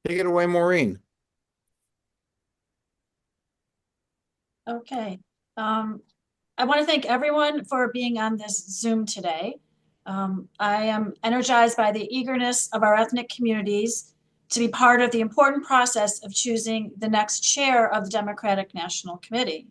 Take it away, Maureen. Okay. Um, I want to thank everyone for being on this Zoom today. I am energized by the eagerness of our ethnic communities to be part of the important process of choosing the next chair of the Democratic National Committee.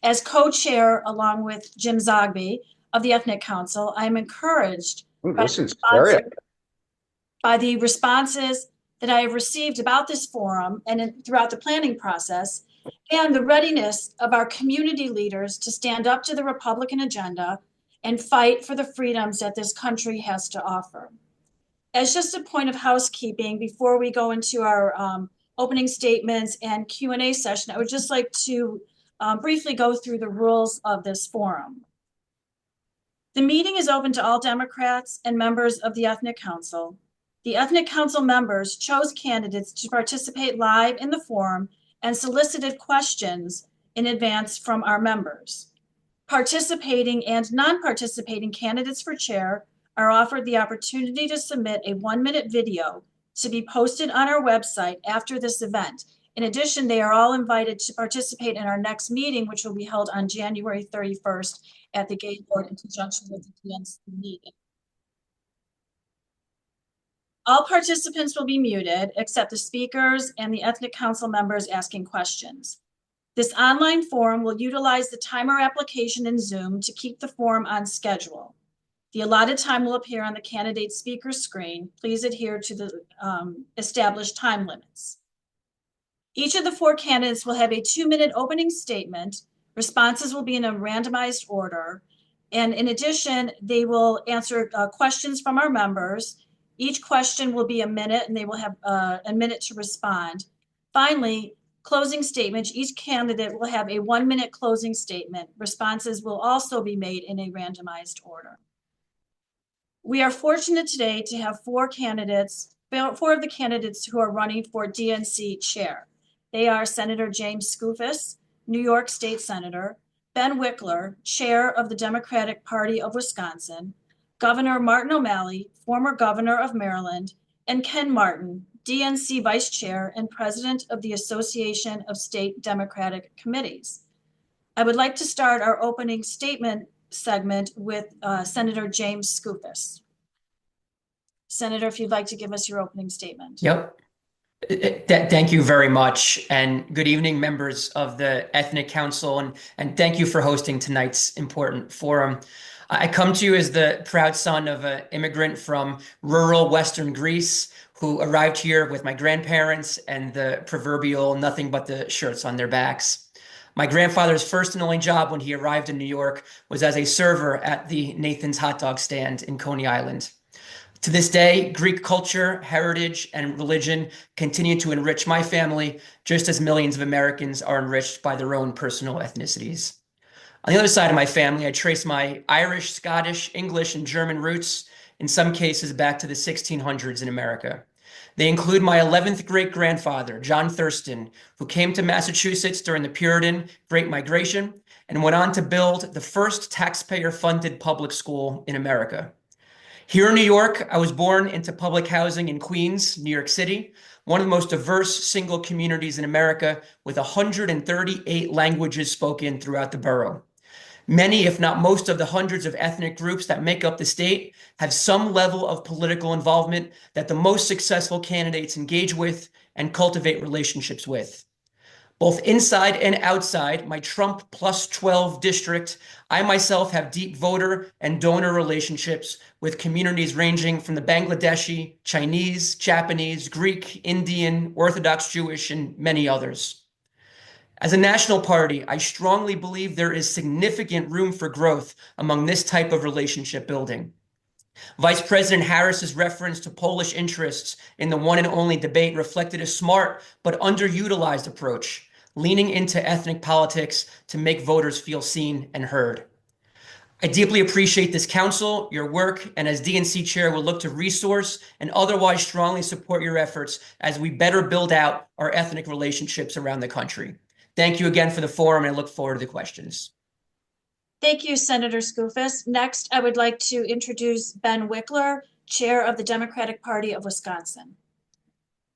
As co-chair, along with Jim Zogby of the Ethnic Council, I am encouraged Ooh, by this the is very responses that I have received about this forum throughout the planning process, and the readiness of our community leaders to stand up to the Republican agenda and fight for the freedoms that this country has to offer. As just a point of housekeeping, before we go into our opening statements and Q&A session, I would just like to briefly go through the rules of this forum. The meeting is open to all Democrats and members of the Ethnic Council. The Ethnic Council members chose candidates to participate live in the forum and solicited questions in advance from our members. Participating and non-participating candidates for chair are offered the opportunity to submit a 1-minute video to be posted on our website after this event. In addition, they are all invited to participate in our next meeting, which will be held on January 31st at the Gate Board in conjunction with the DNC meeting. All participants will be muted except the speakers and the Ethnic Council members asking questions. This online forum will utilize the timer application in Zoom to keep the forum on schedule. The allotted time will appear on the candidate speaker screen. Please adhere to the established time limits. Each of the 4 candidates will have a 2-minute opening statement. Responses will be in a randomized order. And in addition, they will answer questions from our members. Each question will be a minute and they will have a minute to respond. Finally, closing statements. Each candidate will have a 1-minute closing statement. Responses will also be made in a randomized order. We are fortunate today to have 4 candidates, 4 of the candidates who are running for DNC chair. They are Senator James Skoufis, New York State Senator, Ben Wickler, Chair of the Democratic Party of Wisconsin, Governor Martin O'Malley, former Governor of Maryland, and Ken Martin, DNC Vice Chair and President of the Association of State Democratic Committees. I would like to start our opening statement segment with Senator James Skoufis. Senator, if you'd like to give us your opening statement. Yep. Thank you very much. And good evening, members of the Ethnic Council. And thank you for hosting tonight's important forum. I come to you as the proud son of an immigrant from rural Western Greece who arrived here with my grandparents and the proverbial nothing but the shirts on their backs. My grandfather's first and only job when he arrived in New York was as a server at the Nathan's hot dog stand in Coney Island. To this day, Greek culture, heritage, and religion continue to enrich my family, just as millions of Americans are enriched by their own personal ethnicities. On the other side of my family, I trace my Irish, Scottish, English, and German roots, in some cases back to the 1600s in America. They include my 11th great-grandfather, John Thurston, who came to Massachusetts during the Puritan Great Migration and went on to build the first taxpayer-funded public school in America. Here in New York, I was born into public housing in Queens, New York City, one of the most diverse single communities in America with 138 languages spoken throughout the borough. Many, if not most, of the hundreds of ethnic groups that make up the state have some level of political involvement that the most successful candidates engage with and cultivate relationships with. Both inside and outside my Trump plus 12 district, I myself have deep voter and donor relationships with communities ranging from the Bangladeshi, Chinese, Japanese, Greek, Indian, Orthodox Jewish, and many others. As a national party, I strongly believe there is significant room for growth among this type of relationship building. Vice President Harris's reference to Polish interests in the one and only debate reflected a smart but underutilized approach, leaning into ethnic politics to make voters feel seen and heard. I deeply appreciate this council, your work, and as DNC chair, will look to resource and otherwise strongly support your efforts as we better build out our ethnic relationships around the country. Thank you again for the forum, and I look forward to the questions. Thank you, Senator Skoufis. Next, I would like to introduce Ben Wickler, Chair of the Democratic Party of Wisconsin.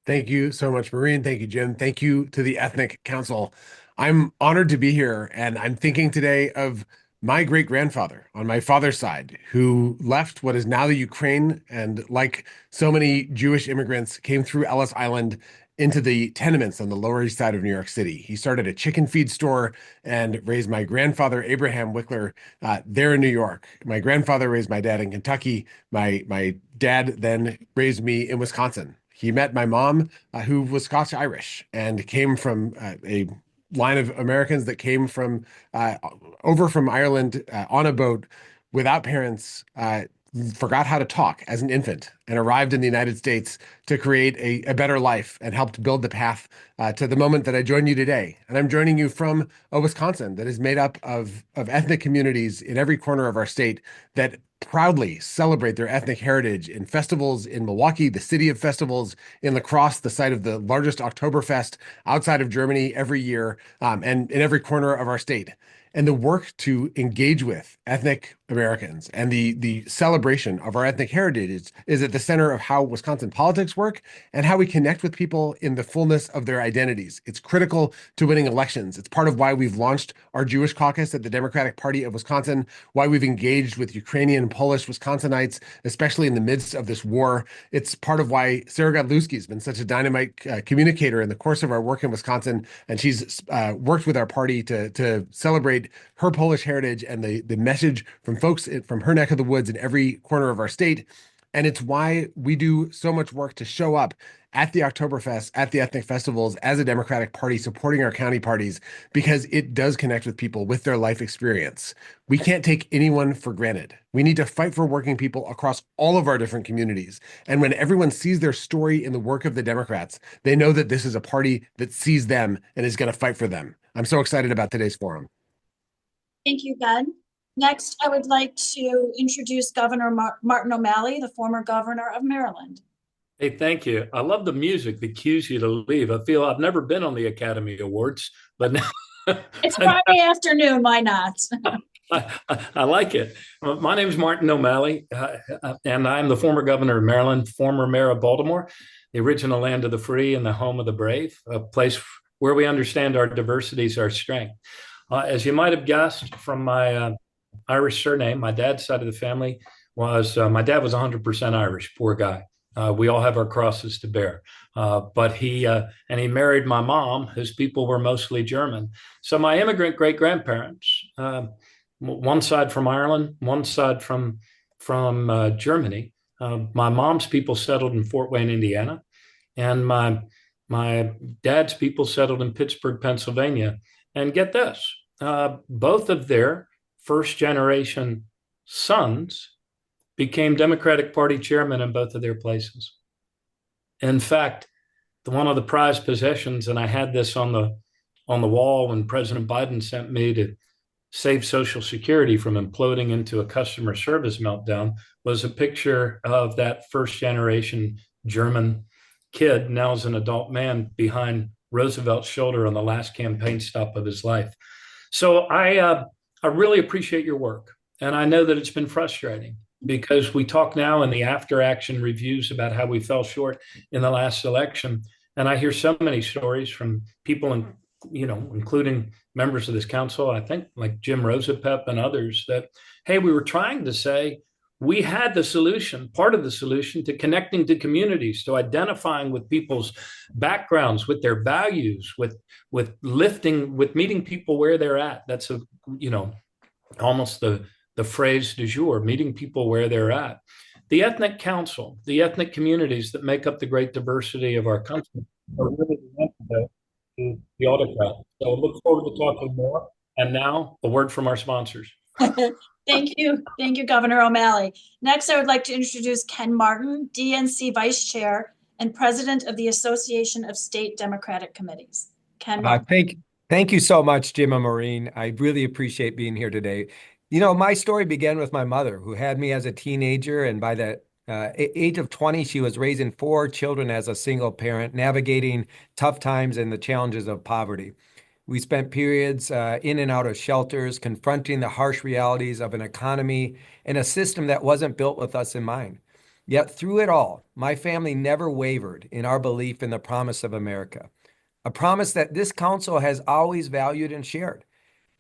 Thank you so much, Maureen. Thank you, Jim. Thank you to the Ethnic Council. I'm honored to be here, and I'm thinking today of my great grandfather on my father's side, who left what is now the Ukraine, and like so many Jewish immigrants, came through Ellis Island into the tenements on the Lower East Side of New York City. He started a chicken feed store and raised my grandfather, Abraham Wickler, there in New York. My grandfather raised my dad in Kentucky. My dad then raised me in Wisconsin. He met my mom, who was Scotch Irish and came from a line of Americans that came from uh, over from Ireland on a boat without parents, forgot how to talk as an infant, and arrived in the United States to create a better life and helped build the path to the moment that I join you today. And I'm joining you from a Wisconsin that is made up of ethnic communities in every corner of our state that proudly celebrate their ethnic heritage in festivals in Milwaukee, the city of festivals, in La Crosse, the site of the largest Oktoberfest outside of Germany every year, and in every corner of our state. And the work to engage with ethnic Americans and the celebration of our ethnic heritage is at the center of how Wisconsin politics work and how we connect with people in the fullness of their identities. It's critical to winning elections. It's part of why we've launched our Jewish caucus at the Democratic Party of Wisconsin, why we've engaged with Ukrainian and Polish Wisconsinites, especially in the midst of this war. It's part of why Sarah Godlewski has been such a dynamite communicator in the course of our work in Wisconsin, and she's worked with our party to celebrate her Polish heritage and the message from folks from her neck of the woods in every corner of our state. And it's why we do so much work to show up at the Oktoberfest, at the ethnic festivals as a Democratic Party, supporting our county parties, because it does connect with people with their life experience. We can't take anyone for granted. We need to fight for working people across all of our different communities. And when everyone sees their story in the work of the Democrats, they know that this is a party that sees them and is going to fight for them. I'm so excited about today's forum. Thank you, Ben. Next, I would like to introduce Governor Martin O'Malley, the former governor of Maryland. Hey, thank you. I love the music that cues you to leave. I feel I've never been on the Academy Awards, but now It's Friday afternoon, why not? I like it. My name is Martin O'Malley, and I'm the former governor of Maryland, former mayor of Baltimore, the original land of the free and the home of the brave, a place where we understand our diversity is our strength. As you might have guessed from my Irish surname, my dad's side of the family my dad was 100% Irish, poor guy. We all have our crosses to bear. But he married my mom, whose people were mostly German. So my immigrant great grandparents, one side from Ireland, one side from Germany. My mom's people settled in Fort Wayne, Indiana, and my dad's people settled in Pittsburgh, Pennsylvania. And get this, both of their first generation sons became Democratic Party chairmen in both of their places. In fact, one of the prized possessions, and I had this on the wall when President Biden sent me to save Social Security from imploding into a customer service meltdown, was a picture of that first generation German kid, now as an adult man, behind Roosevelt's shoulder on the last campaign stop of his life. So I really appreciate your work. And I know that it's been frustrating because we talk now in the after action reviews about how we fell short in the last election. And I hear so many stories from people, including members of this council, I think like Jim Rosapep and others, that, hey, we were trying to say we had the solution, part of the solution to connecting to communities, to identifying with people's backgrounds, with their values, with lifting, with meeting people where they're at. That's almost the phrase du jour, meeting people where they're at. The ethnic council, the ethnic communities that make up the great diversity of our country are really the antidote to the autocrat. So I look forward to talking more. And now a word from our sponsors. Thank you. Thank you, Governor O'Malley. Next, I would like to introduce Ken Martin, DNC Vice Chair and President of the Association of State Democratic Committees. Ken Martin. Thank you so much, Jim and Maureen. I really appreciate being here today. You know, my story began with my mother, who had me as a teenager, and by the age of 20, she was raising 4 children as a single parent, navigating tough times and the challenges of poverty. We spent periods in and out of shelters, confronting the harsh realities of an economy and a system that wasn't built with us in mind. Yet through it all, my family never wavered in our belief in the promise of America, a promise that this council has always valued and shared.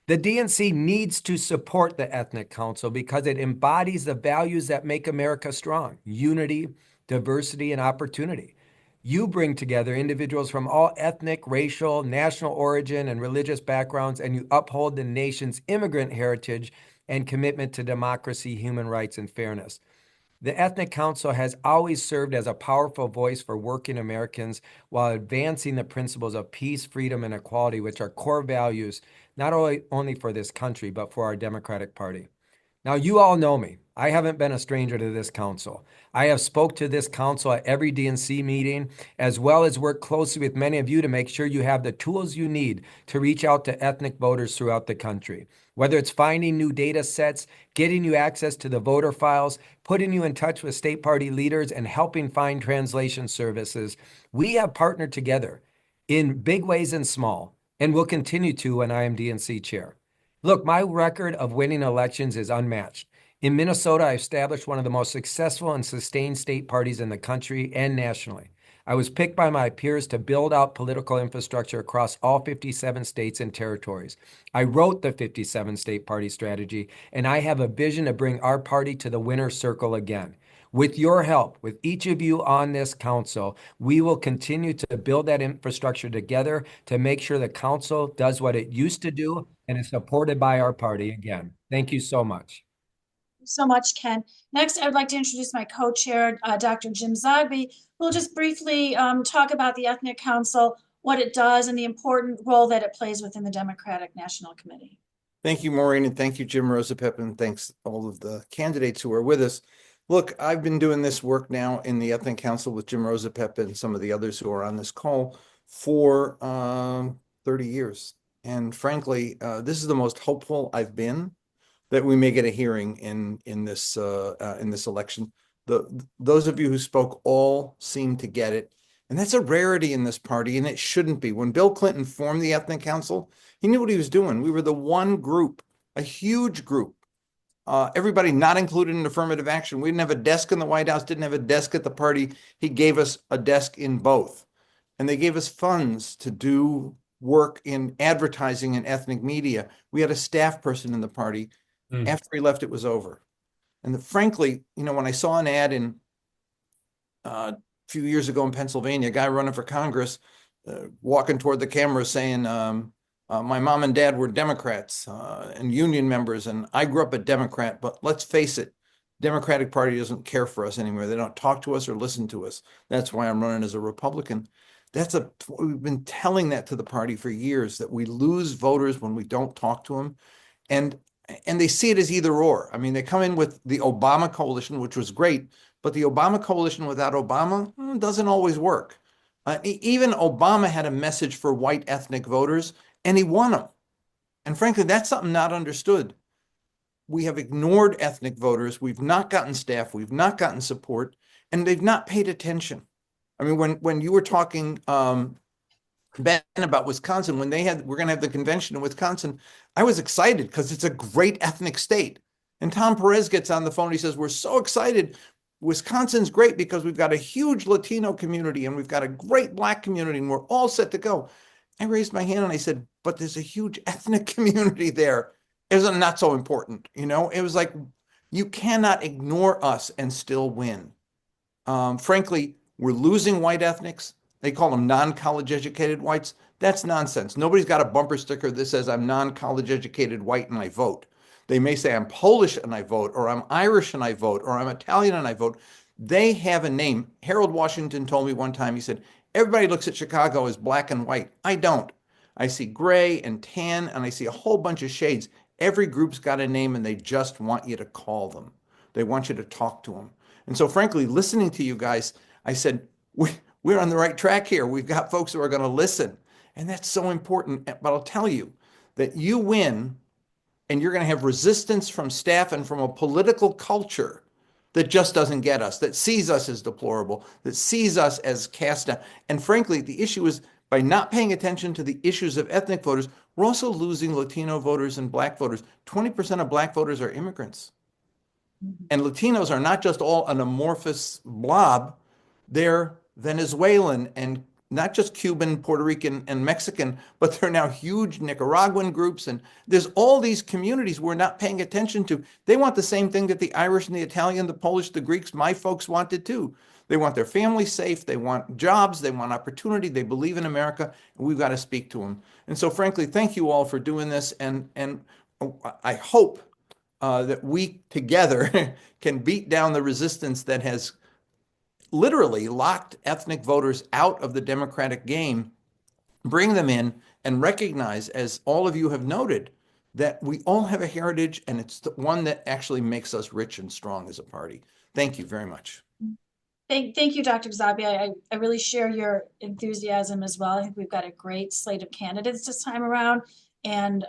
The DNC needs to support the Ethnic Council because it embodies the values that make America strong: unity, diversity, and opportunity. You bring together individuals from all ethnic, racial, national origin, and religious backgrounds, and you uphold the nation's immigrant heritage and commitment to democracy, human rights, and fairness. The Ethnic Council has always served as a powerful voice for working Americans while advancing the principles of peace, freedom, and equality, which are core values not only for this country, but for our Democratic Party. Now, you all know me. I haven't been a stranger to this council. I have spoke to this council at every DNC meeting, as well as worked closely with many of you to make sure you have the tools you need to reach out to ethnic voters throughout the country. Whether it's finding new data sets, getting you access to the voter files, putting you in touch with state party leaders, and helping find translation services, we have partnered together in big ways and small, and will continue to when I am DNC chair. Look, my record of winning elections is unmatched. In Minnesota, I established one of the most successful and sustained state parties in the country and nationally. I was picked by my peers to build out political infrastructure across all 57 states and territories. I wrote the 57 state party strategy, and I have a vision to bring our party to the winner's circle again. With your help, with each of you on this council, we will continue to build that infrastructure together to make sure the council does what it used to do and is supported by our party again. Thank you so much. So much, Ken. Next, I would like to introduce my co-chair, Dr. Jim Zogby, who will just briefly talk about the Ethnic Council, what it does, and the important role that it plays within the Democratic National Committee. Thank you, Maureen, and thank you, Jim Rosapep, and thanks all of the candidates who are with us. Look, I've been doing this work now in the Ethnic Council with Jim Rosapep and some of the others who are on this call for 30 years. And frankly, this is the most hopeful I've been that we may get a hearing in this election. Those of you who spoke all seem to get it. And that's a rarity in this party, and it shouldn't be. When Bill Clinton formed the Ethnic Council, he knew what he was doing. We were the one group, a huge group. Everybody not included in affirmative action. We didn't have a desk in the White House, didn't have a desk at the party. He gave us a desk in both. And they gave us funds to do work in advertising and ethnic media. We had a staff person in the party. After he left, it was over. And frankly, when I saw an ad in a few years ago in Pennsylvania, a guy running for Congress, walking toward the camera saying, my mom and dad were Democrats and union members, and I grew up a Democrat, but let's face it, Democratic Party doesn't care for us anymore. They don't talk to us or listen to us. That's why I'm running as a Republican. We've been telling that to the party for years, that we lose voters when we don't talk to them. And they see it as either or. I mean, they come in with the Obama coalition, which was great, but the Obama coalition without Obama doesn't always work. Even Obama had a message for white ethnic voters, and he won them. And frankly, that's something not understood. We have ignored ethnic voters. We've not gotten staff. We've not gotten support, and they've not paid attention. I mean, when you were talking, Ben, about Wisconsin, when we're going to have the convention in Wisconsin, I was excited because it's a great ethnic state. And Tom Perez gets on the phone. He says, we're so excited. Wisconsin's great because we've got a huge Latino community and we've got a great Black community and we're all set to go. I raised my hand and I said, but there's a huge ethnic community there. Isn't not so important? It was like, you cannot ignore us and still win. Frankly, we're losing white ethnics. They call them non-college educated whites. That's nonsense. Nobody's got a bumper sticker that says I'm non-college educated white and I vote. They may say I'm Polish and I vote, or I'm Irish and I vote, or I'm Italian and I vote. They have a name. Harold Washington told me one time, he said, everybody looks at Chicago as black and white. I don't. I see gray and tan, and I see a whole bunch of shades. Every group's got a name, and they just want you to call them. They want you to talk to them. And so frankly, listening to you guys, I said, we're on the right track here. We've got folks who are going to listen. And that's so important. But I'll tell you that you win and you're going to have resistance from staff and from a political culture that just doesn't get us, that sees us as deplorable, that sees us as cast down. And frankly, the issue is by not paying attention to the issues of ethnic voters, we're also losing Latino voters and Black voters. 20% of Black voters are immigrants. And Latinos are not just all an amorphous blob, they're Venezuelan and not just Cuban, Puerto Rican, and Mexican, but they're now huge Nicaraguan groups. And there's all these communities we're not paying attention to. They want the same thing that the Irish and the Italian, the Polish, the Greeks, my folks wanted too. They want their families safe. They want jobs. They want opportunity. They believe in America, and we've got to speak to them. And so, frankly, thank you all for doing this. And I hope that we together can beat down the resistance that has literally locked ethnic voters out of the Democratic game, bring them in, and recognize, as all of you have noted, that we all have a heritage, and it's the one that actually makes us rich and strong as a party. Thank you very much. Thank you, Dr. Zabi. I really share your enthusiasm as well. I think we've got a great slate of candidates this time around. And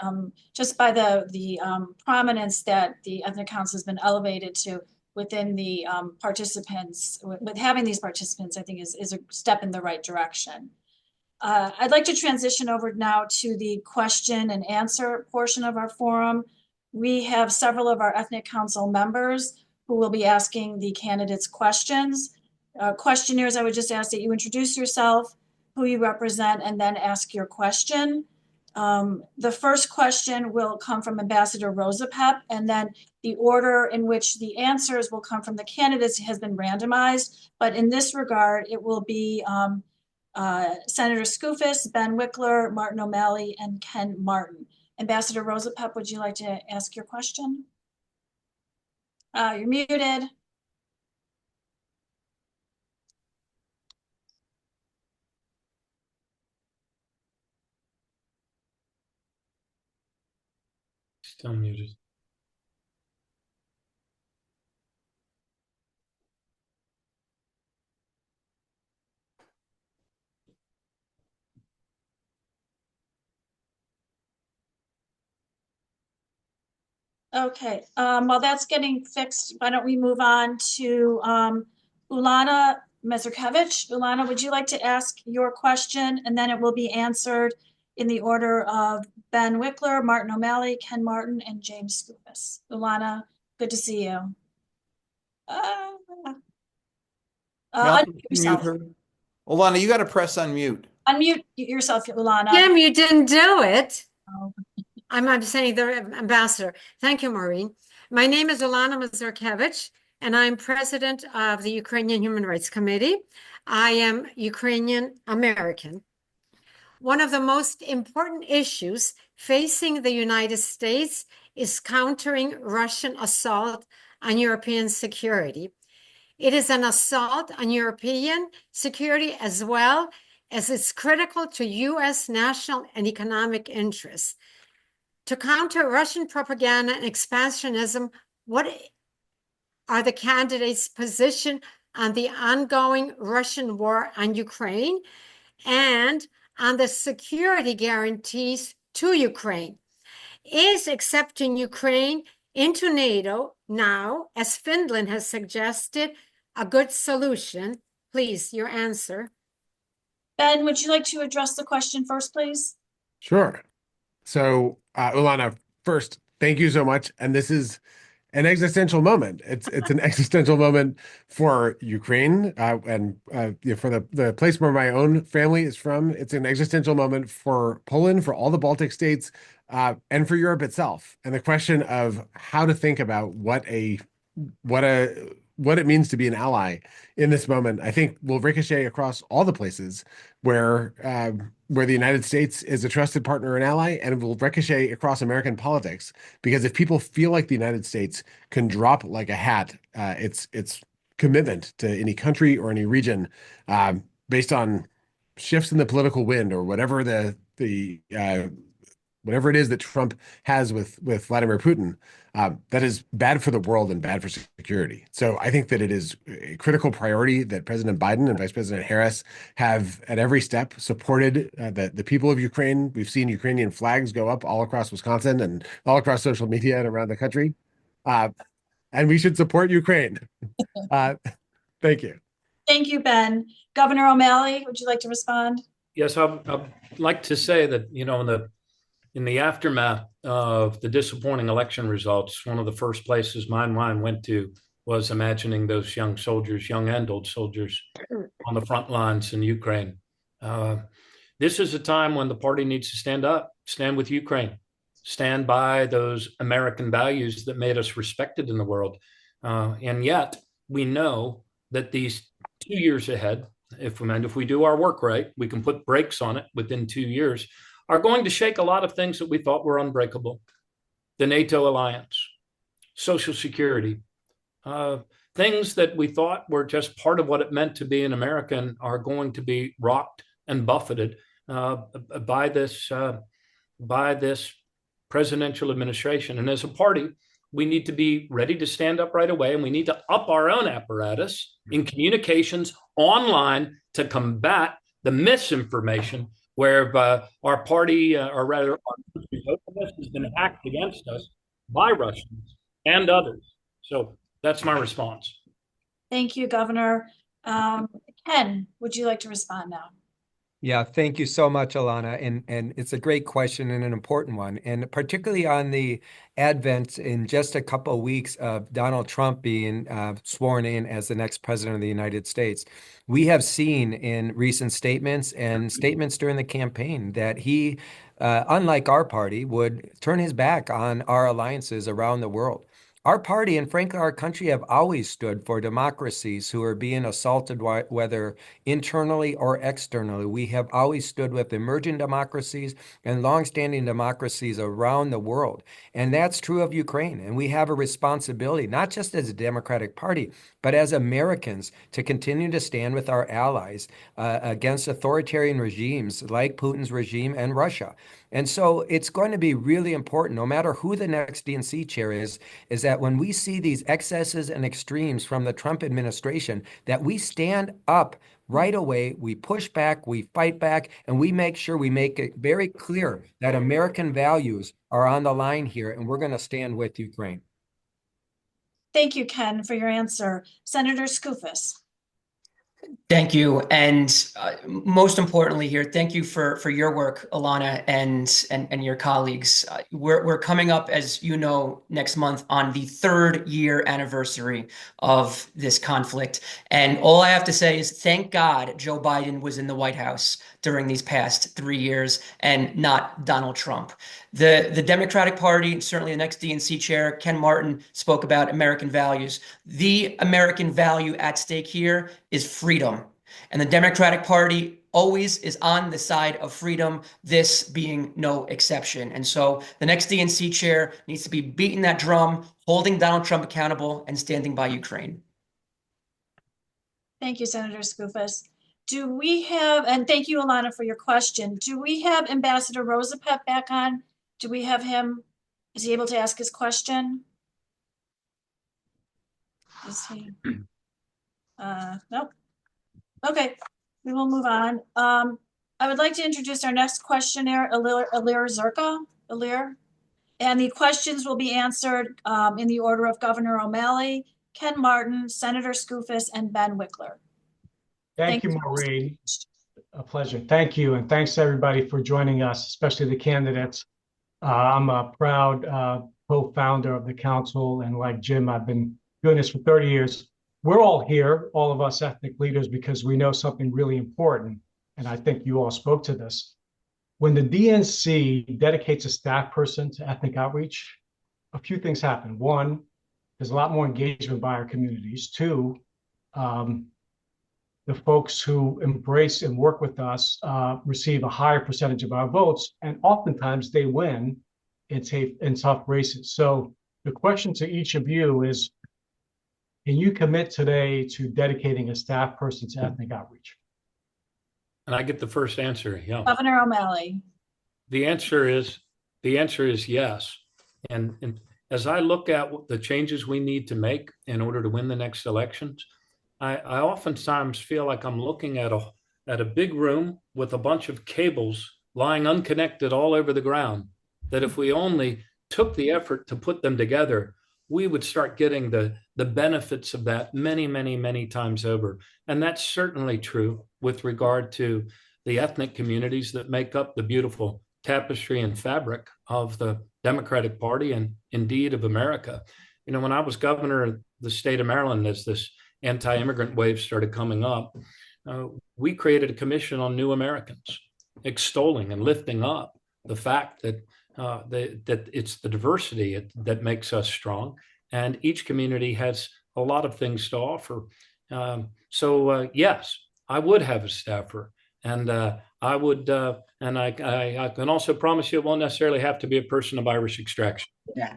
just by the prominence that the Ethnic Council has been elevated to within the participants, with having these participants, I think is a step in the right direction. I'd like to transition over now to the question and answer portion of our forum. We have several of our Ethnic Council members who will be asking the candidates questions. Questionnaires, I would just ask that you introduce yourself, who you represent, and then ask your question. The first question will come from Ambassador Rosapep, and then the order in which the answers will come from the candidates has been randomized. But in this regard, it will be Senator Skoufis, Ben Wickler, Martin O'Malley, and Ken Martin. Ambassador Rosapep, would you like to ask your question? You're muted. Still muted. Okay, while that's getting fixed, why don't we move on to Ulana Mezerkevich. Ulana, would you like to ask your question? And then it will be answered in the order of Ben Wickler, Martin O'Malley, Ken Martin, and James Skoufis. Ulana, good to see you. Unmute yourself. Olana, you got to press unmute. Unmute yourself, Ulana. Jim, you didn't do it. Oh. I'm saying the ambassador. Thank you, Maureen. My name is Ulana Mazurkevich, and I'm president of the Ukrainian Human Rights Committee. I am Ukrainian American. One of the most important issues facing the United States is countering Russian assault on European security. It is an assault on European security as well as it's critical to U.S. national and economic interests. To counter Russian propaganda and expansionism, what are the candidates' position on the ongoing Russian war on Ukraine and on the security guarantees to Ukraine? Is accepting Ukraine into NATO now, as Finland has suggested, a good solution? Please, your answer. Ben, would you like to address the question first, please? Sure. So, Ulana, first, thank you so much. And this is an existential moment. It's an existential moment for Ukraine and for the place where my own family is from. It's an existential moment for Poland, for all the Baltic states, and for Europe itself. And the question of how to think about what it means to be an ally in this moment, I think will ricochet across all the places where the United States is a trusted partner and ally, and it will ricochet across American politics. Because if people feel like the United States can drop like a hat, its commitment to any country or any region based on shifts in the political wind or whatever whatever it is that Trump has with Vladimir Putin, that is bad for the world and bad for security. So I think that it is a critical priority that President Biden and Vice President Harris have at every step supported the people of Ukraine. We've seen Ukrainian flags go up all across Wisconsin and all across social media and around the country. And we should support Ukraine. Thank you. Thank you, Ben. Governor O'Malley, would you like to respond? Yes, I'd like to say that, in the In the aftermath of the disappointing election results, one of the first places my mind went to was imagining those young soldiers, young and old soldiers, on the front lines in Ukraine. This is a time when the party needs to stand up, stand with Ukraine, stand by those American values that made us respected in the world. And yet, we know that these 2 years ahead, if we do our work right, we can put brakes on it within 2 years, are going to shake a lot of things that we thought were unbreakable. The NATO alliance, Social Security, things that we thought were just part of what it meant to be an American are going to be rocked and buffeted by this presidential administration. And as a party, we need to be ready to stand up right away, and we need to up our own apparatus in communications online to combat the misinformation where our party, or rather our country's openness, has been hacked against us by Russians and others. So that's my response. Thank you, Governor. Ken, would you like to respond now? Yeah, thank you so much, Alana. And it's a great question and an important one. And particularly on the advent in just a couple of weeks of Donald Trump being sworn in as the next president of the United States, we have seen in recent statements and statements during the campaign that he, unlike our party, would turn his back on our alliances around the world. Our party and frankly, our country have always stood for democracies who are being assaulted, whether internally or externally. We have always stood with emerging democracies and longstanding democracies around the world. And that's true of Ukraine. And we have a responsibility, not just as a Democratic Party, but as Americans, to continue to stand with our allies against authoritarian regimes like Putin's regime and Russia. And so it's going to be really important, no matter who the next DNC chair is that when we see these excesses and extremes from the Trump administration, that we stand up right away, we push back, we fight back, and we make sure we make it very clear that American values are on the line here, and we're going to stand with Ukraine. Thank you, Ken, for your answer. Senator Skoufis. Thank you. And most importantly here, thank you for your work, Alana, and your colleagues. We're coming up, as you know, next month on the 3rd year anniversary of this conflict. And all I have to say is thank God Joe Biden was in the White House during these past 3 years and not Donald Trump. The Democratic Party, certainly the next DNC chair, Ken Martin, spoke about American values. The American value at stake here is freedom. And the Democratic Party always is on the side of freedom, this being no exception. And so the next DNC chair needs to be beating that drum, holding Donald Trump accountable, and standing by Ukraine. Thank you, Senator Skoufis. Do we have, and thank you, Alana, for your question. Do we have Ambassador Rosapep back on? Do we have him? Is he able to ask his question? Is he? Nope. Okay, we will move on. I would like to introduce our next questioner, Ilir Zerka. Ilir. And the questions will be answered in the order of Governor O'Malley, Ken Martin, Senator Skoufis, and Ben Wickler. Thank you, Maureen. A pleasure. Thank you. And thanks everybody for joining us, especially the candidates. I'm a proud co-founder of the council. And like Jim, I've been doing this for 30 years. We're all here, all of us ethnic leaders, because we know something really important. And I think you all spoke to this. When the DNC dedicates a staff person to ethnic outreach, a few things happen. One, there's a lot more engagement by our communities. Two, the folks who embrace and work with us receive a higher percentage of our votes, and oftentimes they win in tough races. So the question to each of you is, can you commit today to dedicating a staff person to ethnic outreach? And I get the first answer, yeah. Governor O'Malley. The answer is yes. And as I look at the changes we need to make in order to win the next elections, I oftentimes feel like I'm looking at a big room with a bunch of cables lying unconnected all over the ground, that if we only took the effort to put them together, we would start getting the benefits of that many, many, many times over. And that's certainly true with regard to the ethnic communities that make up the beautiful tapestry and fabric of the Democratic Party and indeed of America. You know, when I was governor of the state of Maryland, as this anti-immigrant wave started coming up, we created a commission on New Americans, extolling and lifting up the fact that that it's the diversity that makes us strong, and each community has a lot of things to offer. Yes, I would have a staffer, and I would, and I can also promise you it won't necessarily have to be a person of Irish extraction. Yeah.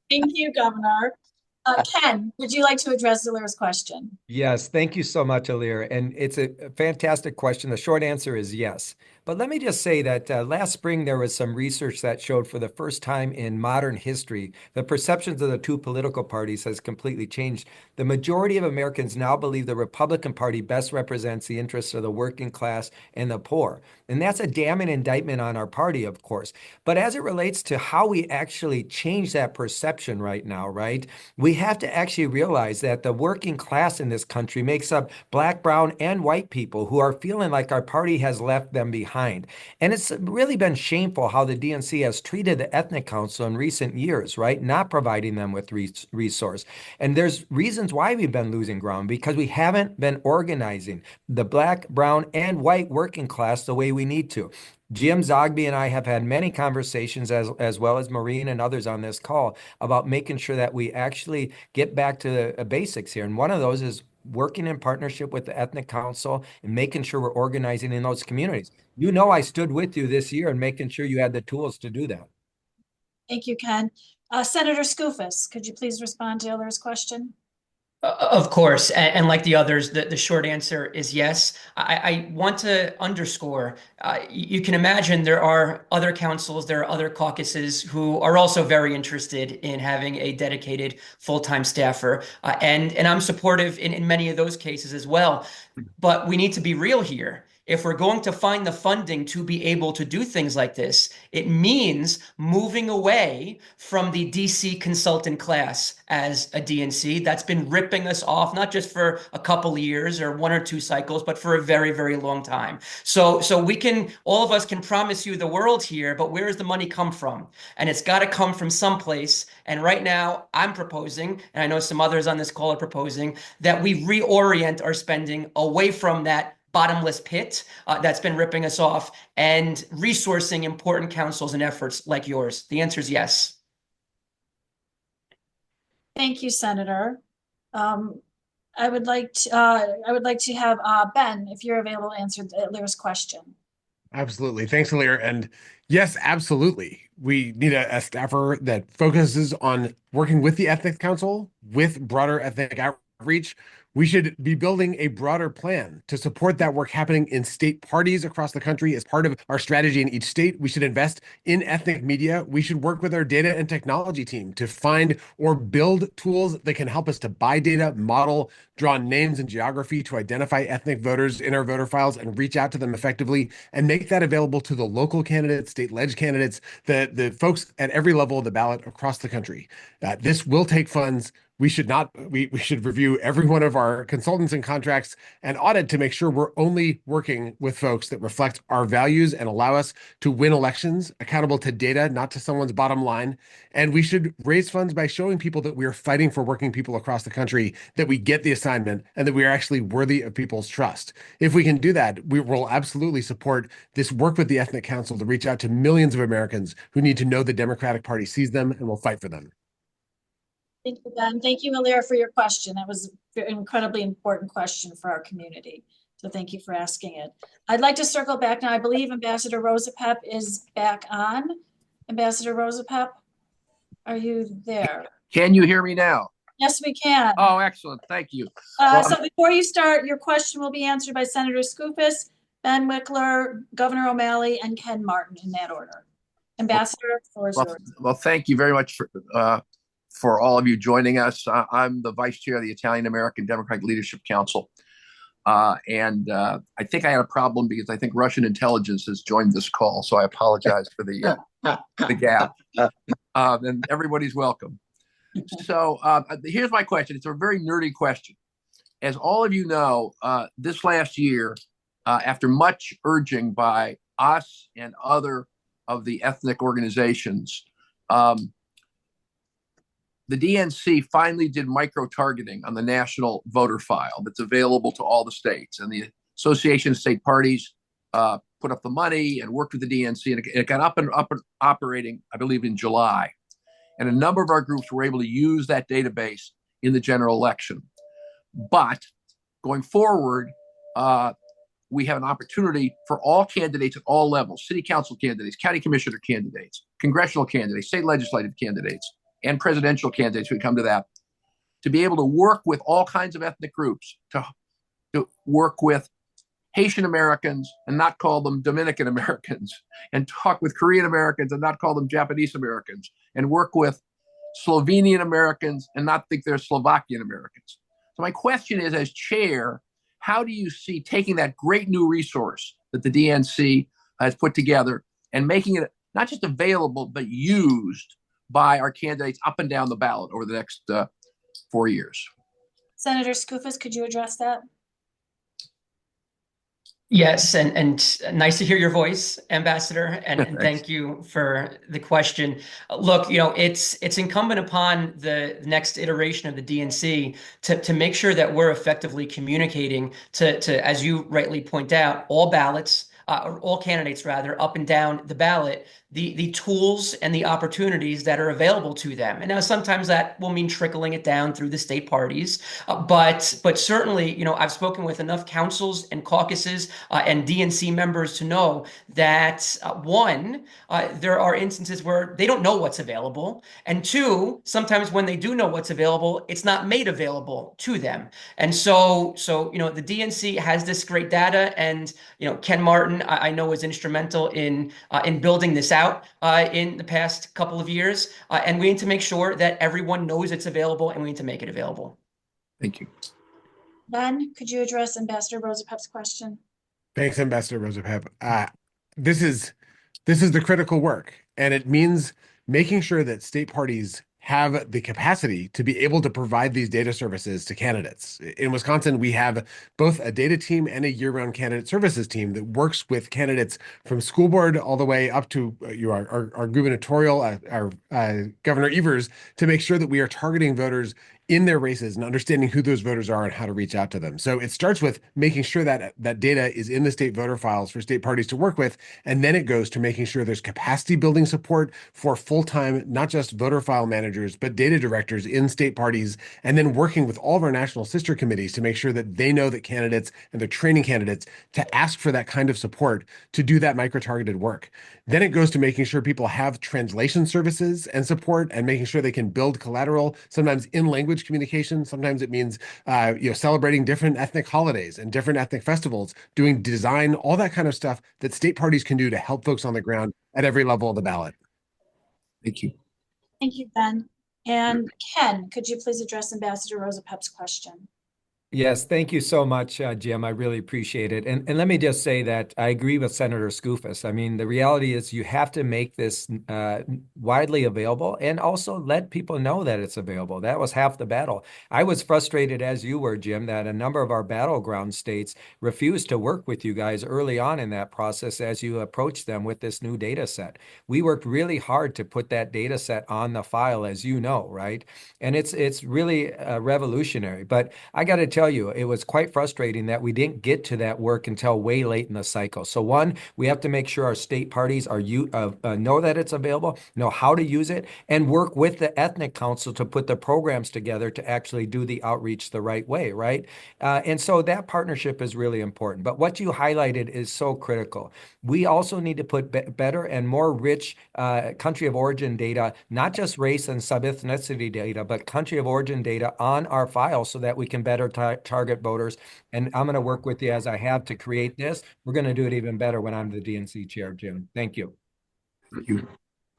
Thank you, Governor. Ken, would you like to address Alira's question? Yes, thank you so much, Alir. And it's a fantastic question. The short answer is yes. But let me just say that last spring, there was some research that showed for the first time in modern history, the perceptions of the two political parties has completely changed. The majority of Americans now believe the Republican Party best represents the interests of the working class and the poor. And that's a damning indictment on our party, of course. But as it relates to how we actually change that perception right now, right, we have to actually realize that the working class in this country makes up Black, brown, and white people who are feeling like our party has left them behind. And it's really been shameful how the DNC has treated the Ethnic Council in recent years, right? Not providing them with resource. And there's reasons why we've been losing ground, because we haven't been organizing the Black, brown, and white working class the way we need to. Jim Zogby and I have had many conversations, as well as Maureen and others on this call, about making sure that we actually get back to the basics here. And one of those is working in partnership with the Ethnic Council and making sure we're organizing in those communities. You know, I stood with you this year and making sure you had the tools to do that. Thank you, Ken. Senator Skoufis, could you please respond to Alira's question? Of course, and like the others, the short answer is yes. I want to underscore, you can imagine there are other councils, there are other caucuses who are also very interested in having a dedicated full-time staffer, and I'm supportive in many of those cases as well. But we need to be real here. If we're going to find the funding to be able to do things like this, it means moving away from the DC consultant class as a DNC that's been ripping us off, not just for a couple of years or one or two cycles, but for a very, very long time. So we can, all of us can promise you the world here, but where does the money come from? And it's got to come from someplace. And right now I'm proposing, and I know some others on this call are proposing, that we reorient our spending away from that bottomless pit that's been ripping us off and resourcing important councils and efforts like yours? The answer is yes. Thank you, Senator. I would like to have Ben, if you're available, answer Alira's question. Absolutely. Thanks, Alir. And yes, absolutely. We need a staffer that focuses on working with the Ethnic Council, with broader ethnic outreach. We should be building a broader plan to support that work happening in state parties across the country as part of our strategy in each state. We should invest in ethnic media. We should work with our data and technology team to find or build tools that can help us to buy data, model, draw names and geography to identify ethnic voters in our voter files and reach out to them effectively and make that available to the local candidates, state leg candidates, the folks at every level of the ballot across the country. This will take funds. We should review every one of our consultants and contracts and audit to make sure we're only working with folks that reflect our values and allow us to win elections accountable to data, not to someone's bottom line. And we should raise funds by showing people that we are fighting for working people across the country, that we get the assignment, and that we are actually worthy of people's trust. If we can do that, we will absolutely support this work with the Ethnic Council to reach out to millions of Americans who need to know the Democratic Party sees them and will fight for them. Thank you, Ben. Thank you, Alira, for your question. That was an incredibly important question for our community. So thank you for asking it. I'd like to circle back now. I believe Ambassador Rosapep is back on. Ambassador Rosapep, are you there? Can you hear me now? Yes, we can. Oh, excellent. Thank you. So before you start, your question will be answered by Senator Skoufis, Ben Wickler, Governor O'Malley, and Ken Martin in that order. Ambassador, the floor is yours. Well, thank you very much for all of you joining us. I'm the Vice Chair of the Italian American Democratic Leadership Council. And I think I had a problem because I think Russian intelligence has joined this call. So I apologize for the gap. And everybody's welcome. So here's my question. It's a very nerdy question. As all of you know, this last year, after much urging by us and other of the ethnic organizations. The DNC finally did micro-targeting on the national voter file that's available to all the states. And the Association of State Parties put up the money and worked with the DNC, and it got up and operating, I believe, in July. And a number of our groups were able to use that database in the general election. But going forward, we have an opportunity for all candidates at all levels, city council candidates, county commissioner candidates, congressional candidates, state legislative candidates, and presidential candidates, we come to that, to be able to work with all kinds of ethnic groups, to work with Haitian Americans and not call them Dominican Americans, and talk with Korean Americans and not call them Japanese Americans, and work with Slovenian Americans and not think they're Slovakian Americans. So my question is, as chair, how do you see taking that great new resource that the DNC has put together and making it not just available, but used by our candidates up and down the ballot over the next 4 years? Senator Skoufis, could you address that? Yes, and nice to hear your voice, Ambassador, and thank you for the question. Look, it's incumbent upon the next iteration of the DNC to make sure that we're effectively communicating to, as you rightly point out, all ballots, or all candidates rather, up and down the ballot, the tools and the opportunities that are available to them. And now sometimes that will mean trickling it down through the state parties. But certainly, I've spoken with enough councils and caucuses and DNC members to know that one, there are instances where they don't know what's available. And two, sometimes when they do know what's available, it's not made available to them. And so the DNC has this great data, and Ken Martin, I know, was instrumental in building this out in the past couple of years. And we need to make sure that everyone knows it's available, and we need to make it available. Thank you. Ben, could you address Ambassador Rosapep's question? Thanks, Ambassador Rosapep. This is the critical work, and it means making sure that state parties have the capacity to be able to provide these data services to candidates. In Wisconsin, we have both a data team and a year-round candidate services team that works with candidates from school board all the way up to our gubernatorial, our Governor Evers, to make sure that we are targeting voters in their races and understanding who those voters are and how to reach out to them. So it starts with making sure that that data is in the state voter files for state parties to work with. And then it goes to making sure there's capacity building support for full-time, not just voter file managers, but data directors in state parties, and then working with all of our national sister committees to make sure that they know that candidates and they're training candidates to ask for that kind of support to do that micro-targeted work. Then it goes to making sure people have translation services and support, and making sure they can build collateral, sometimes in language communication. Sometimes it means celebrating different ethnic holidays and different ethnic festivals, doing design, all that kind of stuff that state parties can do to help folks on the ground at every level of the ballot. Thank you. Thank you, Ben. And Ken, could you please address Ambassador Rosapep's question? Yes, thank you so much, Jim. I really appreciate it. And let me just say that I agree with Senator Skoufis. I mean, the reality is you have to make this widely available and also let people know that it's available. That was half the battle. I was frustrated, as you were, Jim, that a number of our battleground states refused to work with you guys early on in that process as you approached them with this new data set. We worked really hard to put that data set on the file, as you know, right? And it's really revolutionary. But I got to tell you, it was quite frustrating that we didn't get to that work until way late in the cycle. So one, we have to make sure our state parties are know that it's available, know how to use it, and work with the ethnic council to put the programs together to actually do the outreach the right way, right? And so that partnership is really important. But what you highlighted is so critical. We also need to put better and more rich country of origin data, not just race and sub-ethnicity data, but country of origin data on our file so that we can better target voters. And I'm going to work with you as I have to create this. We're going to do it even better when I'm the DNC chair, Jim. Thank you. Thank you.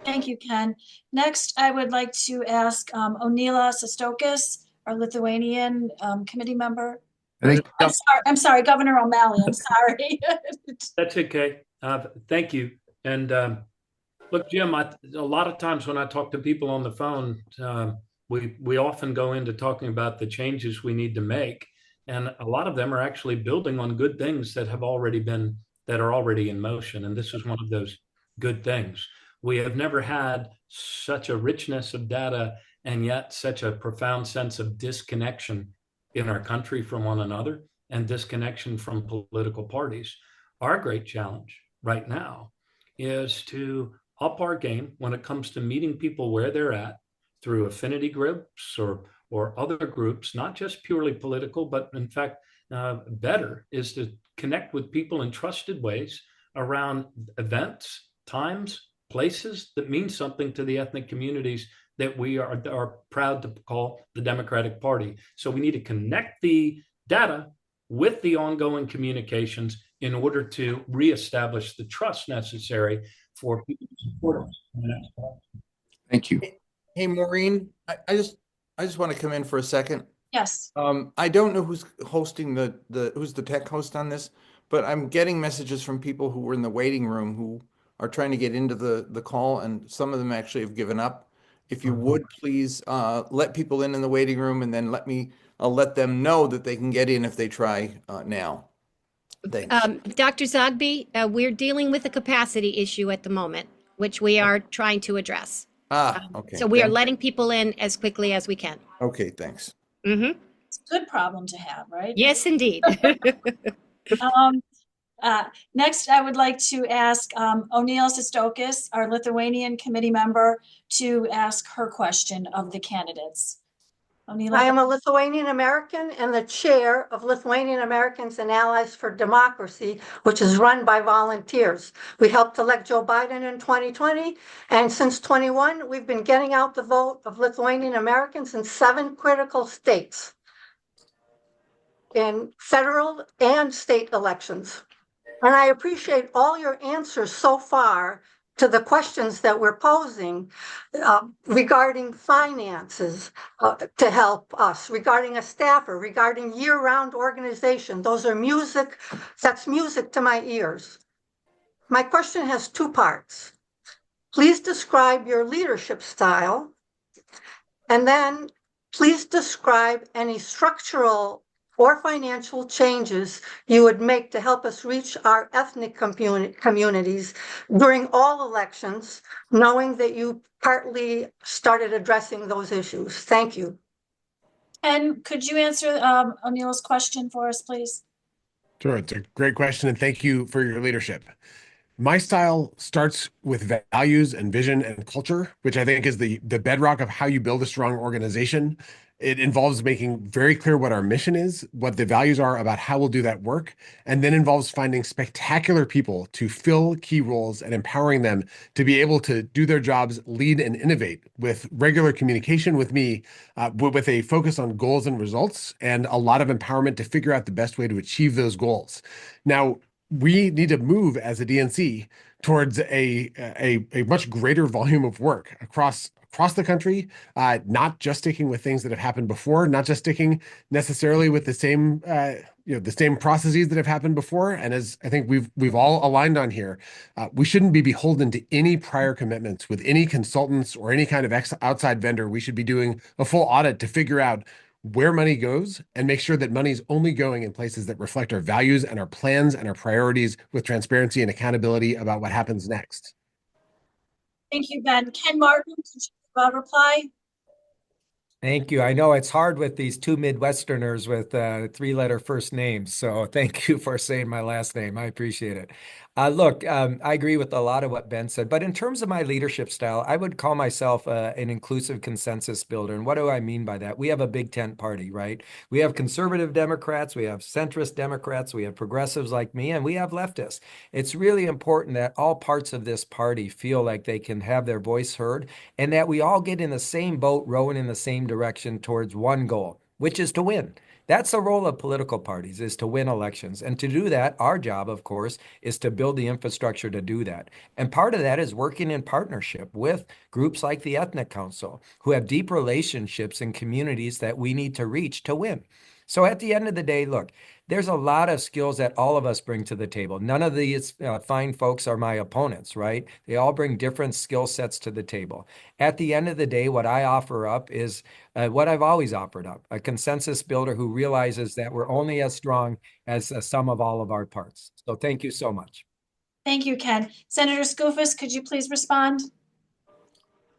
Thank you, Ken. Next, I would like to ask Onila Sestokis, our Lithuanian committee member. I'm sorry, Governor O'Malley, I'm sorry. That's okay. Thank you. And look, Jim, a lot of times when I talk to people on the phone, we often go into talking about the changes we need to make. And a lot of them are actually building on good things that have already been that are already in motion. And this is one of those good things. We have never had such a richness of data and yet such a profound sense of disconnection in our country from one another and disconnection from political parties. Our great challenge right now is to up our game when it comes to meeting people where they're at through affinity groups or other groups, not just purely political, but in fact, better is to connect with people in trusted ways around events, times, places that mean something to the ethnic communities that we are proud to call the Democratic Party. So we need to connect the data with the ongoing communications in order to reestablish the trust necessary for people to support us. Thank you. Hey, Maureen, I just want to come in for a second. Yes. I don't know who's hosting who's the tech host on this, but I'm getting messages from people who were in the waiting room who are trying to get into the call, and some of them actually have given up. If you would please let people in the waiting room, and then I'll let them know that they can get in if they try now. Thanks. Dr. Zogby, we're dealing with a capacity issue at the moment, which we are trying to address. Okay. So we are letting people in as quickly as we can. Okay, thanks. Mm-hmm. It's a good problem to have, right? Yes, indeed. Next, I would like to ask O'Neill Sistokis, our Lithuanian committee member, to ask her question of the candidates. O'Neill. I am a Lithuanian American and the chair of Lithuanian Americans and Allies for Democracy, which is run by volunteers. We helped elect Joe Biden in 2020, and since 21, we've been getting out the vote of Lithuanian Americans in 7 critical states in federal and state elections. And I appreciate all your answers so far to the questions that we're posing regarding finances to help us, regarding a staffer, regarding year-round organization. Those are music, that's music to my ears. My question has 2 parts. Please describe your leadership style, and then please describe any structural or financial changes you would make to help us reach our ethnic communities during all elections, knowing that you partly started addressing those issues. Thank you. And could you answer O'Neill's question for us, please? Sure, it's a great question, and thank you for your leadership. My style starts with values and vision and culture, which I think is the bedrock of how you build a strong organization. It involves making very clear what our mission is, what the values are about how we'll do that work, and then involves finding spectacular people to fill key roles and empowering them to be able to do their jobs, lead and innovate with regular communication with me, with a focus on goals and results and a lot of empowerment to figure out the best way to achieve those goals. Now, we need to move as a DNC towards a much greater volume of work across the country, not just sticking with things that have happened before, not just sticking necessarily with the same processes that have happened before. And as I think we've all aligned on here, we shouldn't be beholden to any prior commitments with any consultants or any kind of outside vendor. We should be doing a full audit to figure out where money goes and make sure that money's only going in places that reflect our values and our plans and our priorities with transparency and accountability about what happens next. Thank you, Ben. Ken Martin, could you reply? Thank you. I know it's hard with these 2 Midwesterners with 3-letter first names. So thank you for saying my last name. I appreciate it. Look, I agree with a lot of what Ben said, but in terms of my leadership style, I would call myself an inclusive consensus builder. And what do I mean by that? We have a big tent party, right? We have conservative Democrats, we have centrist Democrats, we have progressives like me, and we have leftists. It's really important that all parts of this party feel like they can have their voice heard and that we all get in the same boat, rowing in the same direction towards one goal, which is to win. That's the role of political parties, is to win elections. And to do that, our job, of course, is to build the infrastructure to do that. And part of that is working in partnership with groups like the Ethnic Council, who have deep relationships in communities that we need to reach to win. So at the end of the day, look, there's a lot of skills that all of us bring to the table. None of these fine folks are my opponents, right? They all bring different skill sets to the table. At the end of the day, what I offer up is what I've always offered up, a consensus builder who realizes that we're only as strong as the sum of all of our parts. So thank you so much. Thank you, Ken. Senator Skoufis, could you please respond?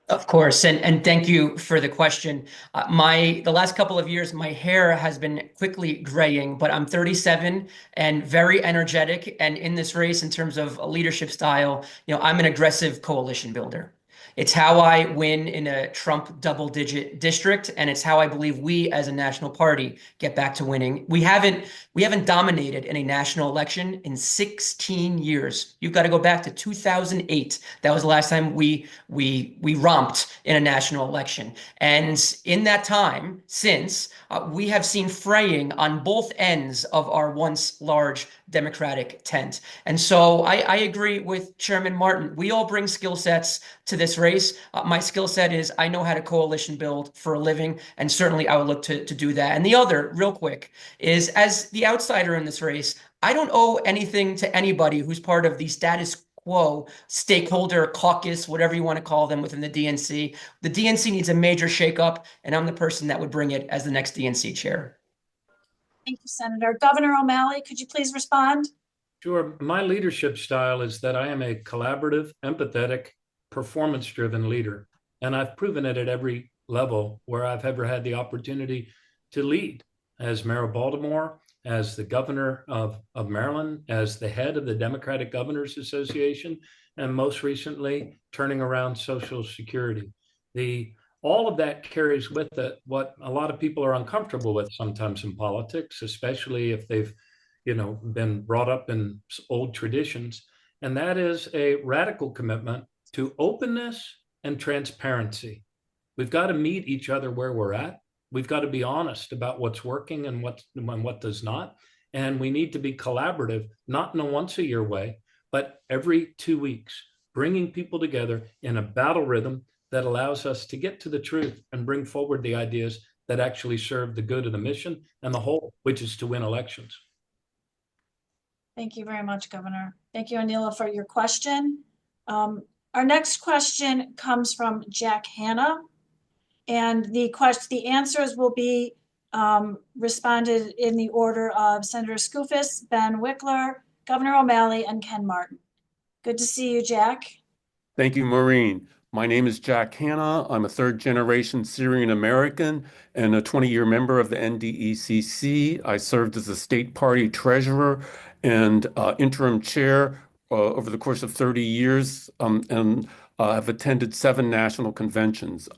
Of course, and thank you for the question. The last couple of years, my hair has been quickly graying, but I'm 37 and very energetic. And in this race, in terms of a leadership style, I'm an aggressive coalition builder. It's how I win in a Trump double-digit district, and it's how I believe we, as a national party, get back to winning. We haven't dominated in a national election in 16 years. You've got to go back to 2008. That was the last time we romped in a national election. And in that time, since we have seen fraying on both ends of our once large Democratic tent. And so I agree with Chairman Martin. We all bring skill sets to this race. My skill set is I know how to coalition build for a living, and certainly I would look to do that. And the other, real quick, is as the outsider in this race, I don't owe anything to anybody who's part of the status quo stakeholder caucus, whatever you want to call them within the DNC. The DNC needs a major shakeup, and I'm the person that would bring it as the next DNC chair. Thank you, Senator. Governor O'Malley, could you please respond? Sure. My leadership style is that I am a collaborative, empathetic, performance-driven leader. And I've proven it at every level where I've ever had the opportunity to lead, as mayor of Baltimore, as the governor of Maryland, as the head of the Democratic Governors Association, and most recently, turning around Social Security. All of that carries with it what a lot of people are uncomfortable with sometimes in politics, especially if they've, been brought up in old traditions. And that is a radical commitment to openness and transparency. We've got to meet each other where we're at. We've got to be honest about what's working and what does not. And we need to be collaborative, not in a once-a-year way, but every 2 weeks, bringing people together in a battle rhythm that allows us to get to the truth and bring forward the ideas that actually serve the good of the mission and the whole, which is to win elections. Thank you very much, Governor. Thank you, Anila, for your question. Our next question comes from Jack Hanna, and the answers will be responded in the order of Senator Skoufis, Ben Wickler, Governor O'Malley, and Ken Martin. Good to see you, Jack. Thank you, Maureen. My name is Jack Hanna. I'm a third-generation Syrian American and a 20-year member of the NDECC. I served as a state party treasurer and interim chair over the course of 30 years and have attended 7 national conventions.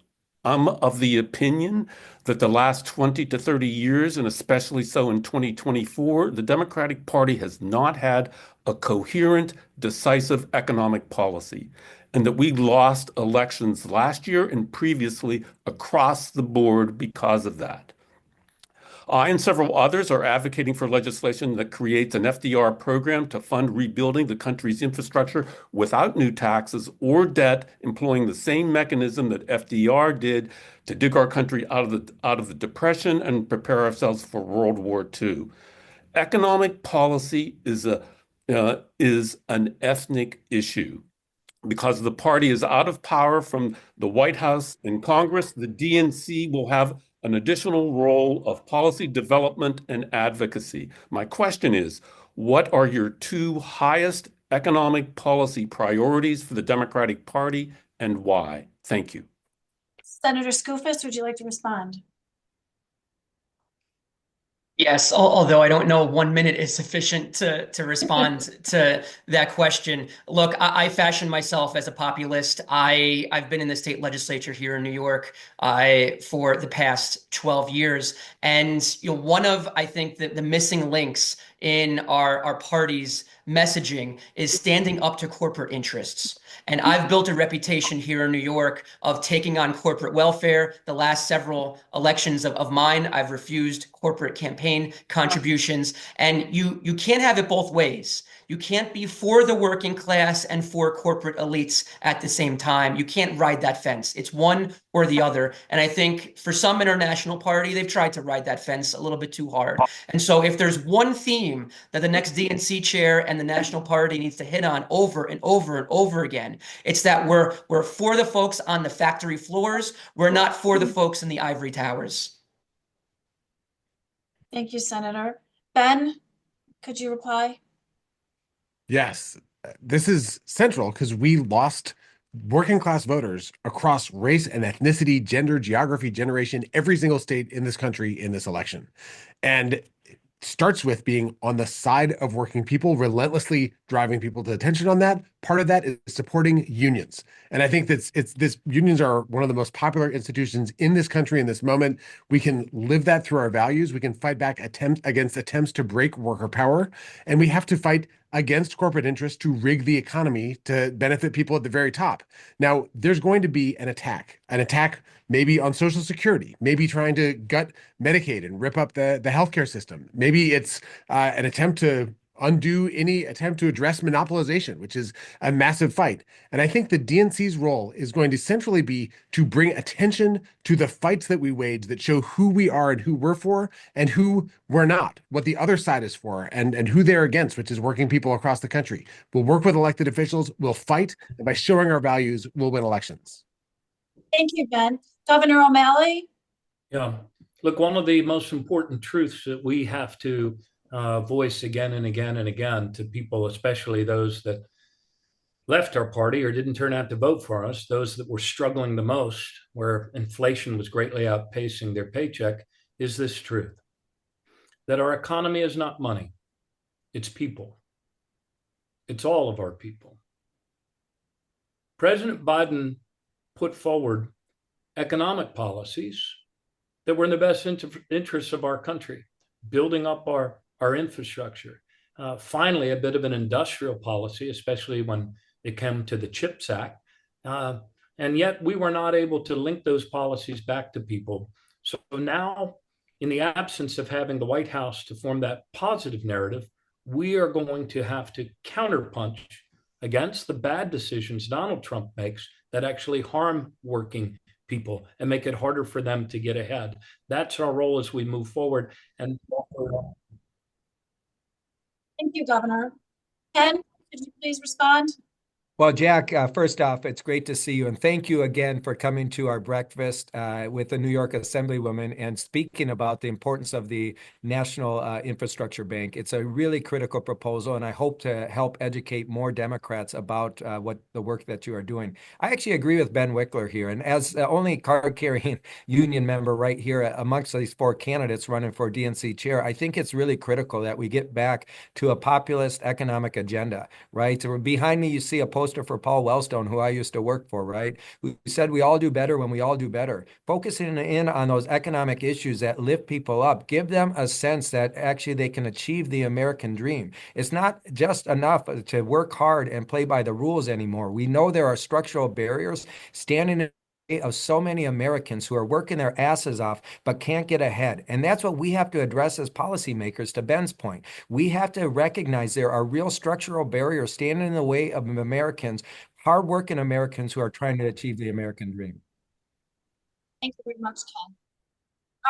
I'm of the opinion that the last 20 to 30 years, and especially so in 2024, the Democratic Party has not had a coherent, decisive economic policy, and that we lost elections last year and previously across the board because of that. I and several others are advocating for legislation that creates an FDR program to fund rebuilding the country's infrastructure without new taxes or debt, employing the same mechanism that FDR did to dig our country out of the Depression and prepare ourselves for World War II. Economic policy is an ethnic issue. Because the party is out of power from the White House and Congress, the DNC will have an additional role of policy development and advocacy. My question is, what are your 2 highest economic policy priorities for the Democratic Party and why? Thank you. Senator Skoufis, would you like to respond? Yes, although I don't know 1 minute is sufficient to respond to that question. Look, I fashion myself as a populist. I've been in the state legislature here in New York for the past 12 years. And one of, I think, the missing links in our party's messaging is standing up to corporate interests. And I've built a reputation here in New York of taking on corporate welfare. The last several elections of mine, I've refused corporate campaign contributions. And you can't have it both ways. You can't be for the working class and for corporate elites at the same time. You can't ride that fence. It's one or the other. And I think for some international party, they've tried to ride that fence a little bit too hard. And so if there's one theme that the next DNC chair and the national party needs to hit on over and over and over again, it's that we're for the folks on the factory floors. We're not for the folks in the ivory towers. Thank you, Senator. Ben, could you reply? Yes, this is central because we lost working class voters across race and ethnicity, gender, geography, generation, every single state in this country in this election. And starts with being on the side of working people, relentlessly driving people to attention on that. Part of that is supporting unions. And I think unions are one of the most popular institutions in this country in this moment. We can live that through our values. We can fight back against attempts to break worker power. And we have to fight against corporate interests to rig the economy to benefit people at the very top. Now, there's going to be an attack maybe on Social Security, maybe trying to gut Medicaid and rip up the healthcare system. Maybe it's an attempt to undo any attempt to address monopolization, which is a massive fight. And I think the DNC's role is going to centrally be to bring attention to the fights that we wage that show who we are and who we're for and who we're not, what the other side is for and who they're against, which is working people across the country. We'll work with elected officials, we'll fight, and by showing our values, we'll win elections. Thank you, Ben. Governor O'Malley? Yeah. Look, one of the most important truths that we have to voice again and again and again to people, especially those that left our party or didn't turn out to vote for us, those that were struggling the most, where inflation was greatly outpacing their paycheck, is this truth: that our economy is not money, it's people. It's all of our people. President Biden put forward economic policies that were in the best interests of our country, building up our infrastructure. Finally, a bit of an industrial policy, especially when it came to the CHIPS Act. And yet we were not able to link those policies back to people. So now, in the absence of having the White House to form that positive narrative, we are going to have to counterpunch against the bad decisions Donald Trump makes that actually harm working people and make it harder for them to get ahead. That's our role as we move forward. And thank you, Governor. Ken, could you please respond? Well, Jack, first off, it's great to see you. And thank you again for coming to our breakfast with the New York Assemblywoman and speaking about the importance of the National Infrastructure Bank. It's a really critical proposal, and I hope to help educate more Democrats about what the work that you are doing. I actually agree with Ben Wickler here. And as the only card-carrying union member right here amongst these four candidates running for DNC chair, I think it's really critical that we get back to a populist economic agenda, right? So behind me, you see a poster for Paul Wellstone, who I used to work for, right? Who said we all do better when we all do better. Focusing in on those economic issues that lift people up, give them a sense that actually they can achieve the American dream. It's not just enough to work hard and play by the rules anymore. We know there are structural barriers standing in of so many Americans who are working their asses off but can't get ahead. And that's what we have to address as policymakers, to Ben's point. We have to recognize there are real structural barriers standing in the way of Americans, hardworking Americans who are trying to achieve the American dream. Thank you very much, Ken.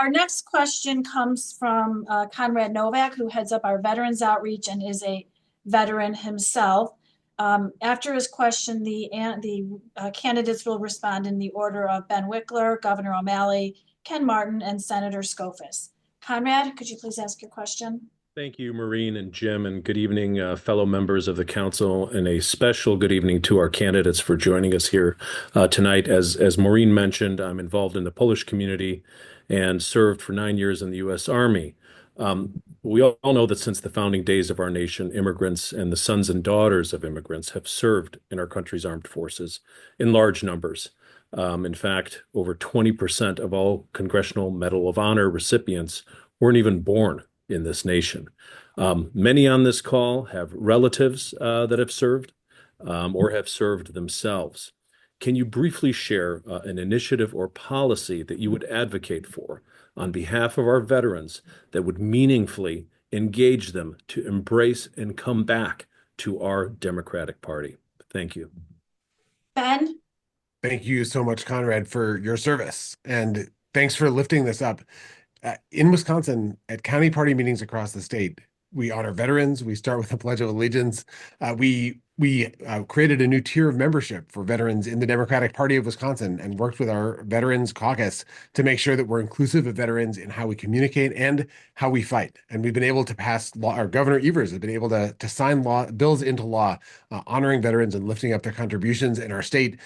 Our next question comes from Conrad Novak, who heads up our Veterans Outreach and is a veteran himself. After his question, the candidates will respond in the order of Ben Wickler, Governor O'Malley, Ken Martin, and Senator Skoufis. Conrad, could you please ask your question? Thank you, Maureen and Jim, and good evening, fellow members of the council, and a special good evening to our candidates for joining us here tonight. As Maureen mentioned, I'm involved in the Polish community and served for 9 years in the U.S. Army. We all know that since the founding days of our nation, immigrants and the sons and daughters of immigrants have served in our country's armed forces in large numbers. In fact, over 20% of all Congressional Medal of Honor recipients weren't even born in this nation. Many on this call have relatives that have served or have served themselves. Can you briefly share an initiative or policy that you would advocate for on behalf of our veterans that would meaningfully engage them to embrace and come back to our Democratic Party? Thank you. Ben? Thank you so much, Conrad, for your service. And thanks for lifting this up. In Wisconsin, at county party meetings across the state, we honor veterans. We start with the Pledge of Allegiance. We created a new tier of membership for veterans in the Democratic Party of Wisconsin and worked with our Veterans Caucus to make sure that we're inclusive of veterans in how we communicate and how we fight. And we've been able to pass law. Our Governor Evers has been able to sign bills into law, honoring veterans and lifting up their contributions in our state.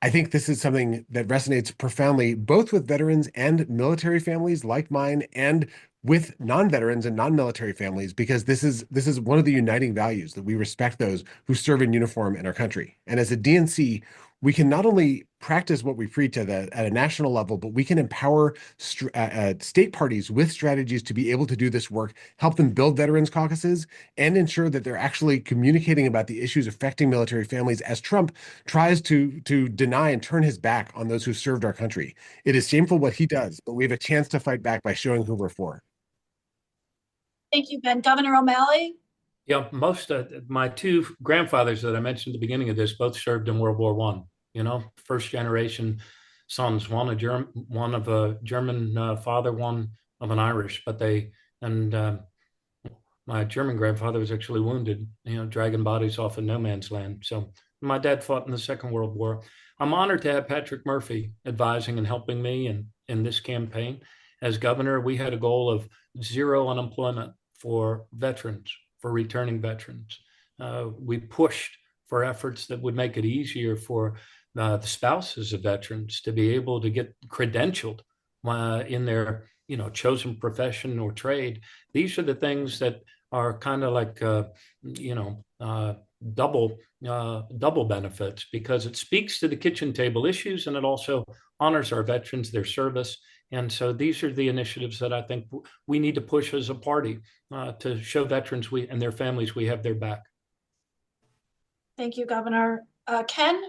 I think this is something that resonates profoundly both with veterans and military families like mine and with non-veterans and non-military families, because this is one of the uniting values that we respect those who serve in uniform in our country. And as a DNC, we can not only practice what we preach at a national level, but we can empower state parties with strategies to be able to do this work, help them build veterans caucuses, and ensure that they're actually communicating about the issues affecting military families as Trump tries to deny and turn his back on those who served our country. It is shameful what he does, but we have a chance to fight back by showing who we're for. Thank you, Ben. Governor O'Malley? Yeah, most my two grandfathers that I mentioned at the beginning of this both served in World War One. You know, first generation sons, one of a German father, one of an Irish. But my German grandfather was actually wounded, you know, dragging bodies off in no man's land. So my dad fought in the Second World War. I'm honored to have Patrick Murphy advising and helping me in this campaign. As governor, we had a goal of zero unemployment for veterans, for returning veterans. We pushed for efforts that would make it easier for the spouses of veterans to be able to get credentialed in their, you know, chosen profession or trade. These are the things that are kind of like, double benefits, because it speaks to the kitchen table issues and it also honors our veterans, their service. And so these are the initiatives that I think we need to push as a party to show veterans and their families we have their back. Thank you, Governor. Ken?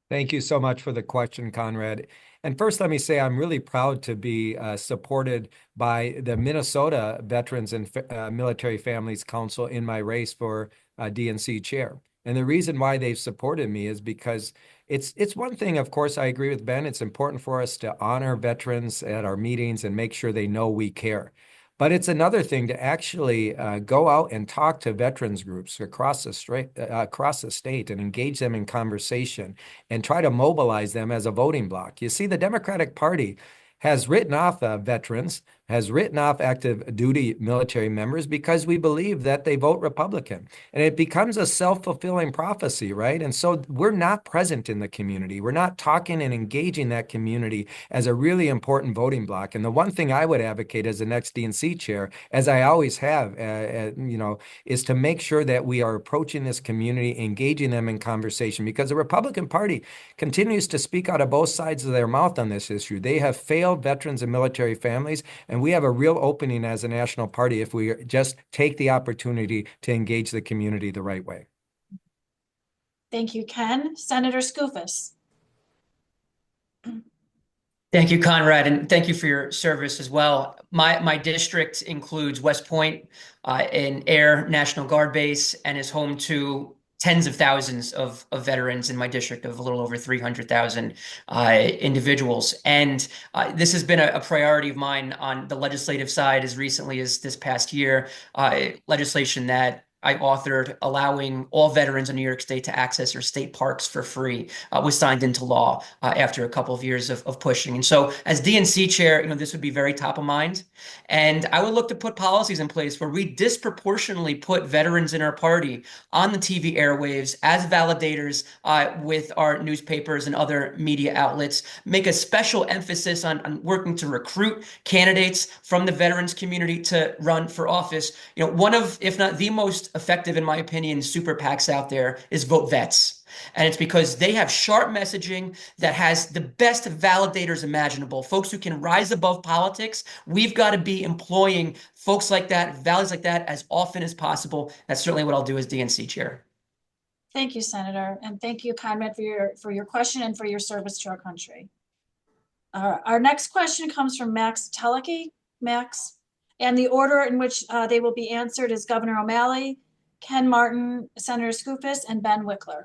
Thank you so much for the question, Conrad. And first, let me say I'm really proud to be supported by the Minnesota Veterans and Military Families Council in my race for DNC chair. And the reason why they've supported me is because it's one thing, of course, I agree with Ben. It's important for us to honor veterans at our meetings and make sure they know we care. But it's another thing to actually go out and talk to veterans groups across the state and engage them in conversation and try to mobilize them as a voting bloc. You see, the Democratic Party has written off veterans, has written off active duty military members because we believe that they vote Republican. And it becomes a self-fulfilling prophecy, right? And so we're not present in the community. We're not talking and engaging that community as a really important voting bloc. And the one thing I would advocate as the next DNC chair, as I always have, is to make sure that we are approaching this community, engaging them in conversation, because the Republican Party continues to speak out of both sides of their mouth on this issue. They have failed veterans and military families, and we have a real opening as a national party if we just take the opportunity to engage the community the right way. Thank you, Ken. Senator Skoufis. Thank you, Conrad, and thank you for your service as well. My district includes West Point, an Air National Guard base, and is home to tens of thousands of veterans in my district, of a little over 300,000 individuals. And this has been a priority of mine on the legislative side as recently as this past year, legislation that I authored allowing all veterans in New York State to access their state parks for free was signed into law after a couple of years of pushing. And so as DNC chair, this would be very top of mind. And I would look to put policies in place where we disproportionately put veterans in our party on the TV airwaves as validators with our newspapers and other media outlets, make a special emphasis on working to recruit candidates from the veterans community to run for office. One of, if not the most effective, in my opinion, super PACs out there is Vote Vets. And it's because they have sharp messaging that has the best validators imaginable, folks who can rise above politics. We've got to be employing folks like that, values like that, as often as possible. That's certainly what I'll do as DNC chair. Thank you, Senator. And thank you, Conrad, for your question and for your service to our country. Our next question comes from Max Telecki. Max. And the order in which they will be answered is Governor O'Malley, Ken Martin, Senator Skoufis, and Ben Wickler.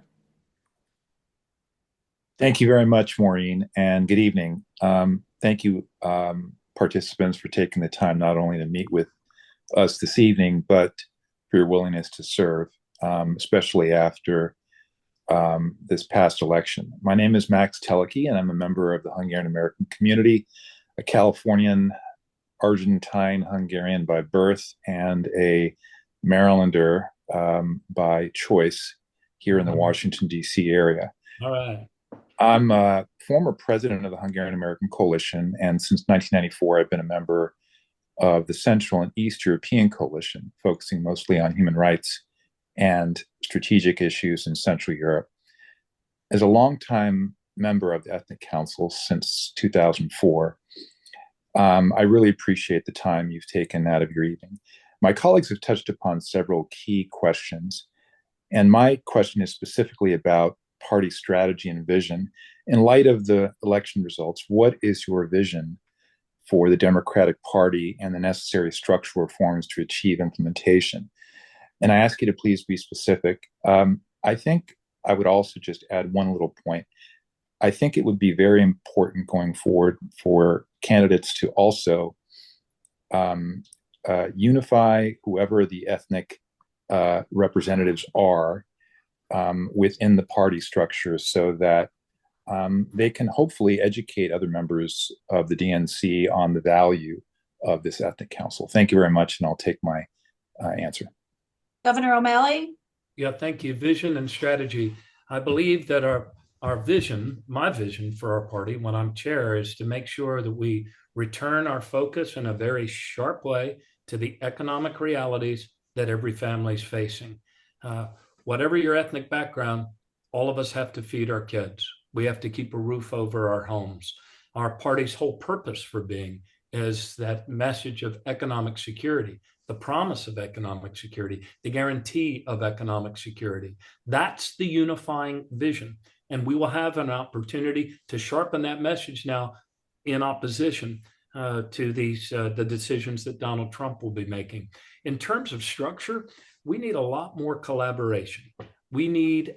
Thank you very much, Maureen, and good evening. Thank you, participants, for taking the time not only to meet with us this evening, but for your willingness to serve, especially after this past election. My name is Max Teleki, and I'm a member of the Hungarian American community, a Californian, Argentine Hungarian by birth, and a Marylander by choice here in the Washington, D.C. area. All right. I'm a former president of the Hungarian American Coalition, and since 1994, I've been a member of the Central and East European Coalition, focusing mostly on human rights and strategic issues in Central Europe. As a longtime member of the Ethnic Council since 2004, I really appreciate the time you've taken out of your evening. My colleagues have touched upon several key questions, and my question is specifically about party strategy and vision. In light of the election results, what is your vision for the Democratic Party and the necessary structural reforms to achieve implementation? And I ask you to please be specific. I think I would also just add one little point. I think it would be very important going forward for candidates to also unify whoever the ethnic representatives are within the party structure, so that they can hopefully educate other members of the DNC on the value of this ethnic council. Thank you very much, and I'll take my answer. Governor O'Malley? Yeah, thank you. Vision and strategy. I believe that our vision, my vision for our party when I'm chair, is to make sure that we return our focus in a very sharp way to the economic realities that every family is facing. Whatever your ethnic background, all of us have to feed our kids. We have to keep a roof over our homes. Our party's whole purpose for being is that message of economic security, the promise of economic security, the guarantee of economic security. That's the unifying vision. And we will have an opportunity to sharpen that message now in opposition to the decisions that Donald Trump will be making. In terms of structure, we need a lot more collaboration. We need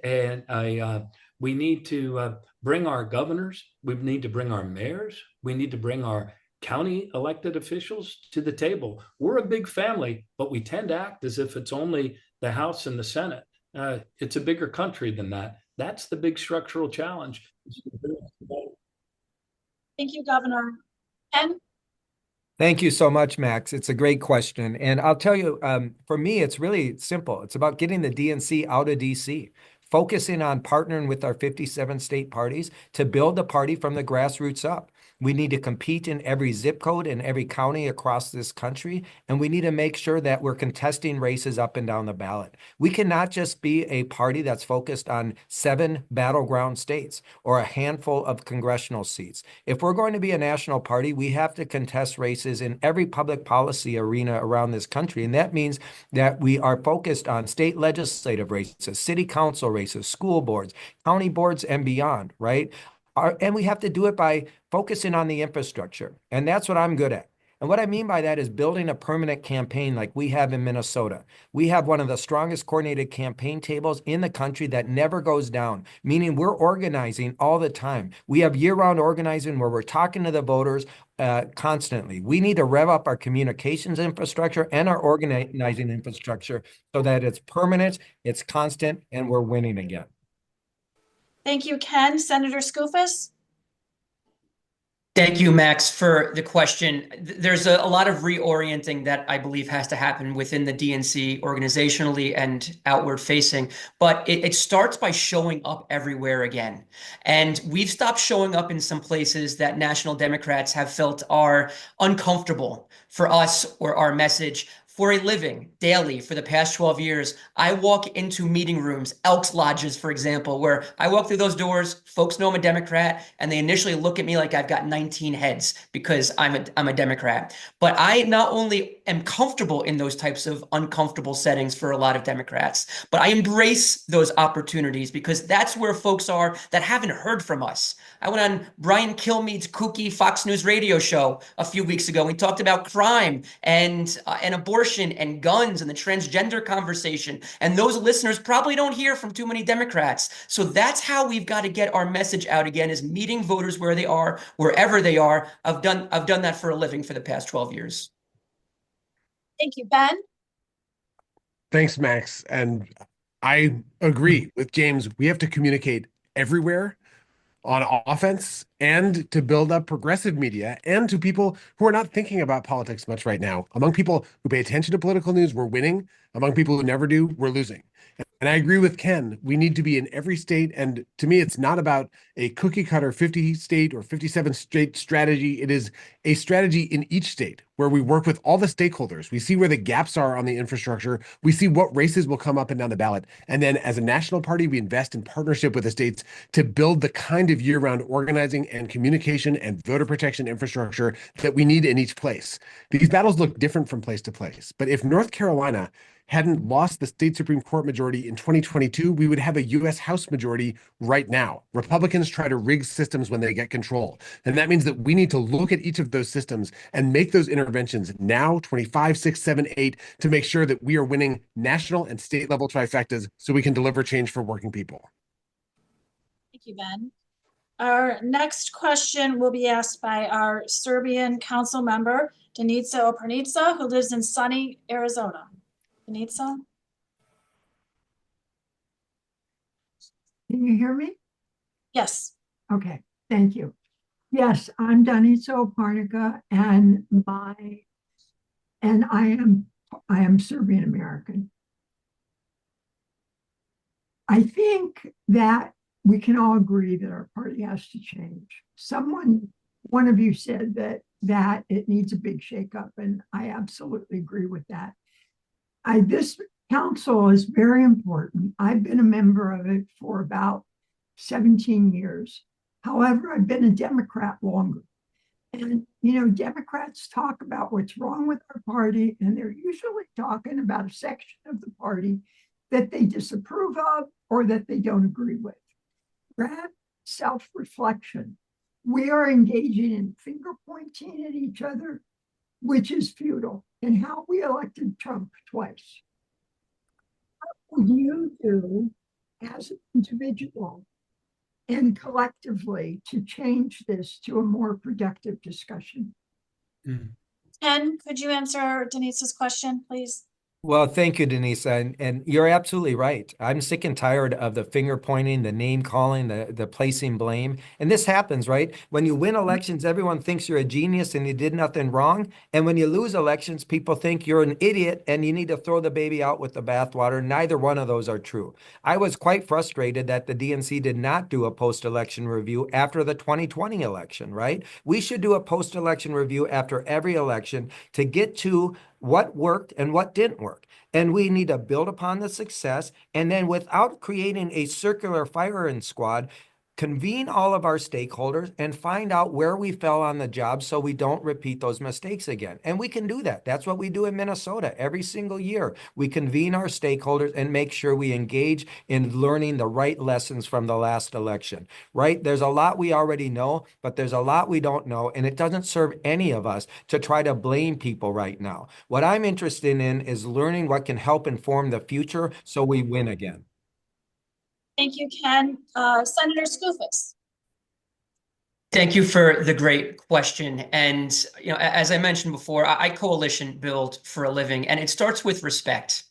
we need to bring our governors. We need to bring our mayors. We need to bring our county elected officials to the table. We're a big family, but we tend to act as if it's only the House and the Senate. It's a bigger country than that. That's the big structural challenge. Thank you, Governor. Ken? Thank you so much, Max. It's a great question. And I'll tell you, for me, it's really simple. It's about getting the DNC out of DC, focusing on partnering with our 57 state parties to build the party from the grassroots up. We need to compete in every zip code in every county across this country, and we need to make sure that we're contesting races up and down the ballot. We cannot just be a party that's focused on 7 battleground states or a handful of congressional seats. If we're going to be a national party, we have to contest races in every public policy arena around this country, and that means that we are focused on state legislative races, city council races, school boards, county boards, and beyond, right? And we have to do it by focusing on the infrastructure. And that's what I'm good at. And what I mean by that is building a permanent campaign like we have in Minnesota. We have one of the strongest coordinated campaign tables in the country that never goes down, meaning we're organizing all the time. We have year-round organizing where we're talking to the voters constantly. We need to rev up our communications infrastructure and our organizing infrastructure so that it's permanent, it's constant, and we're winning again. Thank you, Ken. Senator Skoufis? Thank you, Max, for the question. There's a lot of reorienting that I believe has to happen within the DNC organizationally and outward facing, but it starts by showing up everywhere again. And we've stopped showing up in some places that National Democrats have felt are uncomfortable for us or our message. For a living, daily, for the past 12 years, I walk into meeting rooms, Elks Lodges, for example, where I walk through those doors, folks know I'm a Democrat, and they initially look at me like I've got 19 heads because I'm a Democrat. But I not only am comfortable in those types of uncomfortable settings for a lot of Democrats, but I embrace those opportunities because that's where folks are that haven't heard from us. I went on Brian Kilmeade's kooky Fox News radio show a few weeks ago. We talked about crime and abortion abortion and guns and the transgender conversation. And those listeners probably don't hear from too many Democrats. So that's how we've got to get our message out again, is meeting voters where they are, wherever they are. I've done that for a living for the past 12 years. Thank you, Ben. Thanks, Max. And I agree with James. We have to communicate everywhere on offense and to build up progressive media and to people who are not thinking about politics much right now. Among people who pay attention to political news, we're winning. Among people who never do, we're losing. And I agree with Ken. We need to be in every state. And to me, it's not about a cookie cutter 50 state or 57 state strategy. It is a strategy in each state where we work with all the stakeholders. We see where the gaps are on the infrastructure. We see what races will come up and down the ballot. And then as a national party, we invest in partnership with the states to build the kind of year-round organizing and communication and voter protection infrastructure that we need in each place. These battles look different from place to place. But if North Carolina hadn't lost the state Supreme Court majority in 2022, we would have a U.S. House majority right now. Republicans try to rig systems when they get control. And that means that we need to look at each of those systems and make those interventions now, 25, 6, 7, 8, to make sure that we are winning national and state level trifectas so we can deliver change for working people. Thank you, Ben. Our next question will be asked by our Serbian council member, Danica Opernica, who lives in sunny Arizona. Danica? Can you hear me? Yes. Okay, thank you. Yes, I'm Danica Opernica, and I am Serbian American. I think that we can all agree that our party has to change. One of you said that it needs a big shakeup, and I absolutely agree with that. This council is very important. I've been a member of it for about 17 years. However, I've been a Democrat longer. And, Democrats talk about what's wrong with our party, and they're usually talking about a section of the party that they disapprove of or that they don't agree with. Grab self-reflection. We are engaging in finger pointing at each other, which is futile. And how we elected Trump twice. What would you do as an individual and collectively to change this to a more productive discussion? Ken, could you answer Denise's question, please? Well, thank you, Danica. And you're absolutely right. I'm sick and tired of the finger pointing, the name calling, the placing blame. And this happens, right? When you win elections, everyone thinks you're a genius and you did nothing wrong. And when you lose elections, people think you're an idiot and you need to throw the baby out with the bathwater. Neither one of those are true. I was quite frustrated that the DNC did not do a post-election review after the 2020 election, right? We should do a post-election review after every election to get to what worked and what didn't work. And we need to build upon the success. And then without creating a circular firing squad, convene all of our stakeholders and find out where we fell on the job so we don't repeat those mistakes again. And we can do that. That's what we do in Minnesota every single year. We convene our stakeholders and make sure we engage in learning the right lessons from the last election, right? There's a lot we already know, but there's a lot we don't know, and it doesn't serve any of us to try to blame people right now. What I'm interested in is learning what can help inform the future so we win again. Thank you, Ken. Senator Skoufis. Thank you for the great question. And, as I mentioned before, I coalition build for a living, and it starts with respect.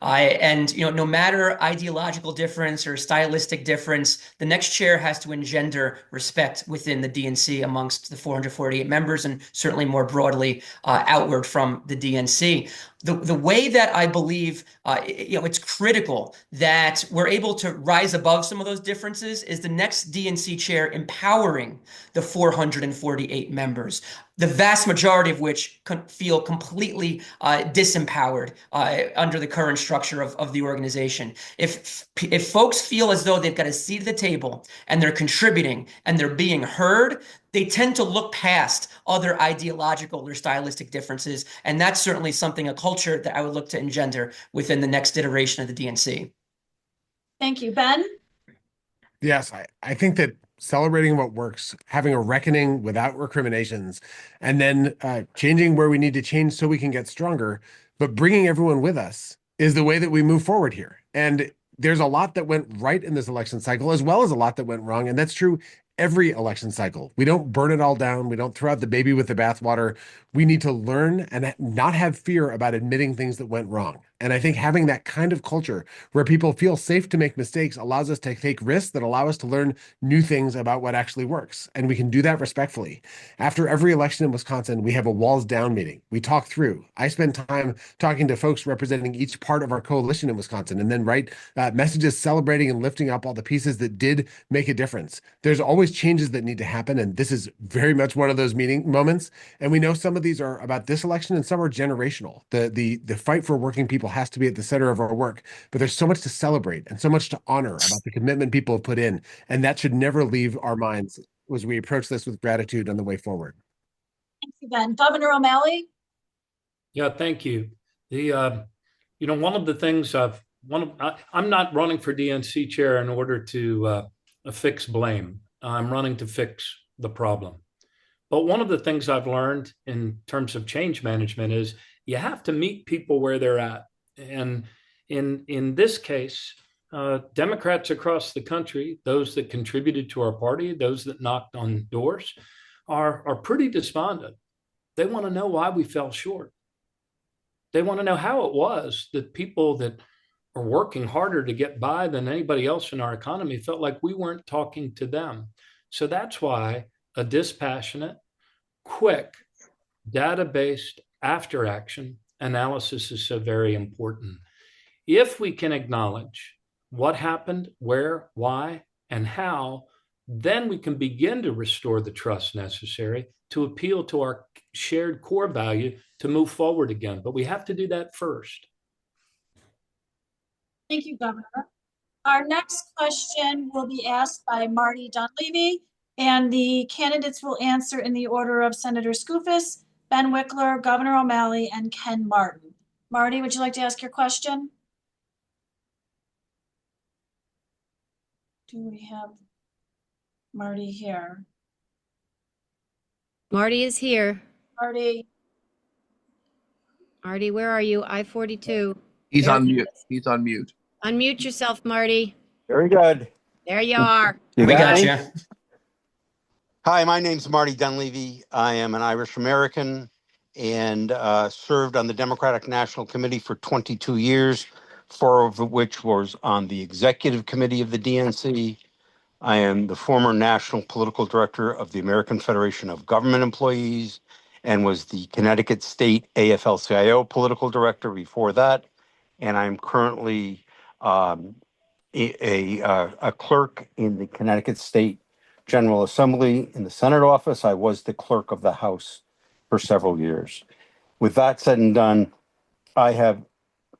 No matter ideological difference or stylistic difference, the next chair has to engender respect within the DNC amongst the 448 members and certainly more broadly outward from the DNC. The way that I believe it's critical that we're able to rise above some of those differences is the next DNC chair empowering the 448 members, the vast majority of which feel completely disempowered under the current structure of the organization. If folks feel as though they've got a seat at the table and they're contributing and they're being heard, they tend to look past other ideological or stylistic differences. And that's certainly a culture that I would look to engender within the next iteration of the DNC. Thank you. Ben? Yes, I think that celebrating what works, having a reckoning without recriminations, and then changing where we need to change so we can get stronger. but bringing everyone with us is the way that we move forward here. And there's a lot that went right in this election cycle, as well as a lot that went wrong. And that's true every election cycle. We don't burn it all down. We don't throw out the baby with the bathwater. We need to learn and not have fear about admitting things that went wrong. And I think having that kind of culture where people feel safe to make mistakes allows us to take risks that allow us to learn new things about what actually works. And we can do that respectfully. After every election in Wisconsin, we have a walls down meeting. We talk through. I spend time talking to folks representing each part of our coalition in Wisconsin and then write messages celebrating and lifting up all the pieces that did make a difference. There's always changes that need to happen. And this is very much one of those meeting moments. And we know some of these are about this election and some are generational. The fight for working people has to be at the center of our work, but there's so much to celebrate and so much to honor about the commitment people have put in. And that should never leave our minds as we approach this with gratitude on the way forward. Thank you, Ben. Governor O'Malley? Yeah, thank you. One of the things I'm not running for DNC chair in order to fix blame. I'm running to fix the problem. But one of the things I've learned in terms of change management is you have to meet people where they're at. And in this case, Democrats across the country, those that contributed to our party, those that knocked on doors, are pretty despondent. They want to know why we fell short. They want to know how it was that people that are working harder to get by than anybody else in our economy felt like we weren't talking to them. So that's why a dispassionate, quick, data-based after action analysis is so very important. If we can acknowledge what happened, where, why, and how, then we can begin to restore the trust necessary to appeal to our shared core value to move forward again. But we have to do that first. Thank you, Governor. Our next question will be asked by Marty Dunleavy, and the candidates will answer in the order of Senator Skoufis, Ben Wickler, Governor O'Malley, and Ken Martin. Marty, would you like to ask your question? Do we have Marty here? Marty is here. Marty. Marty, where are you? I-42. He's There on he mute. is. He's on mute. Unmute yourself, Marty. Very good. There you are. We got me? you. Hi, my name's Marty Dunleavy. I am an Irish American and served on the Democratic National Committee for 22 years, 4 of which was on the executive committee of the DNC. I am the former national political director of the American Federation of Government Employees and was the Connecticut State AFL-CIO political director before that. And I'm currently a clerk in the Connecticut State General Assembly in the Senate office. I was the clerk of the House for several years. With that said and done, I've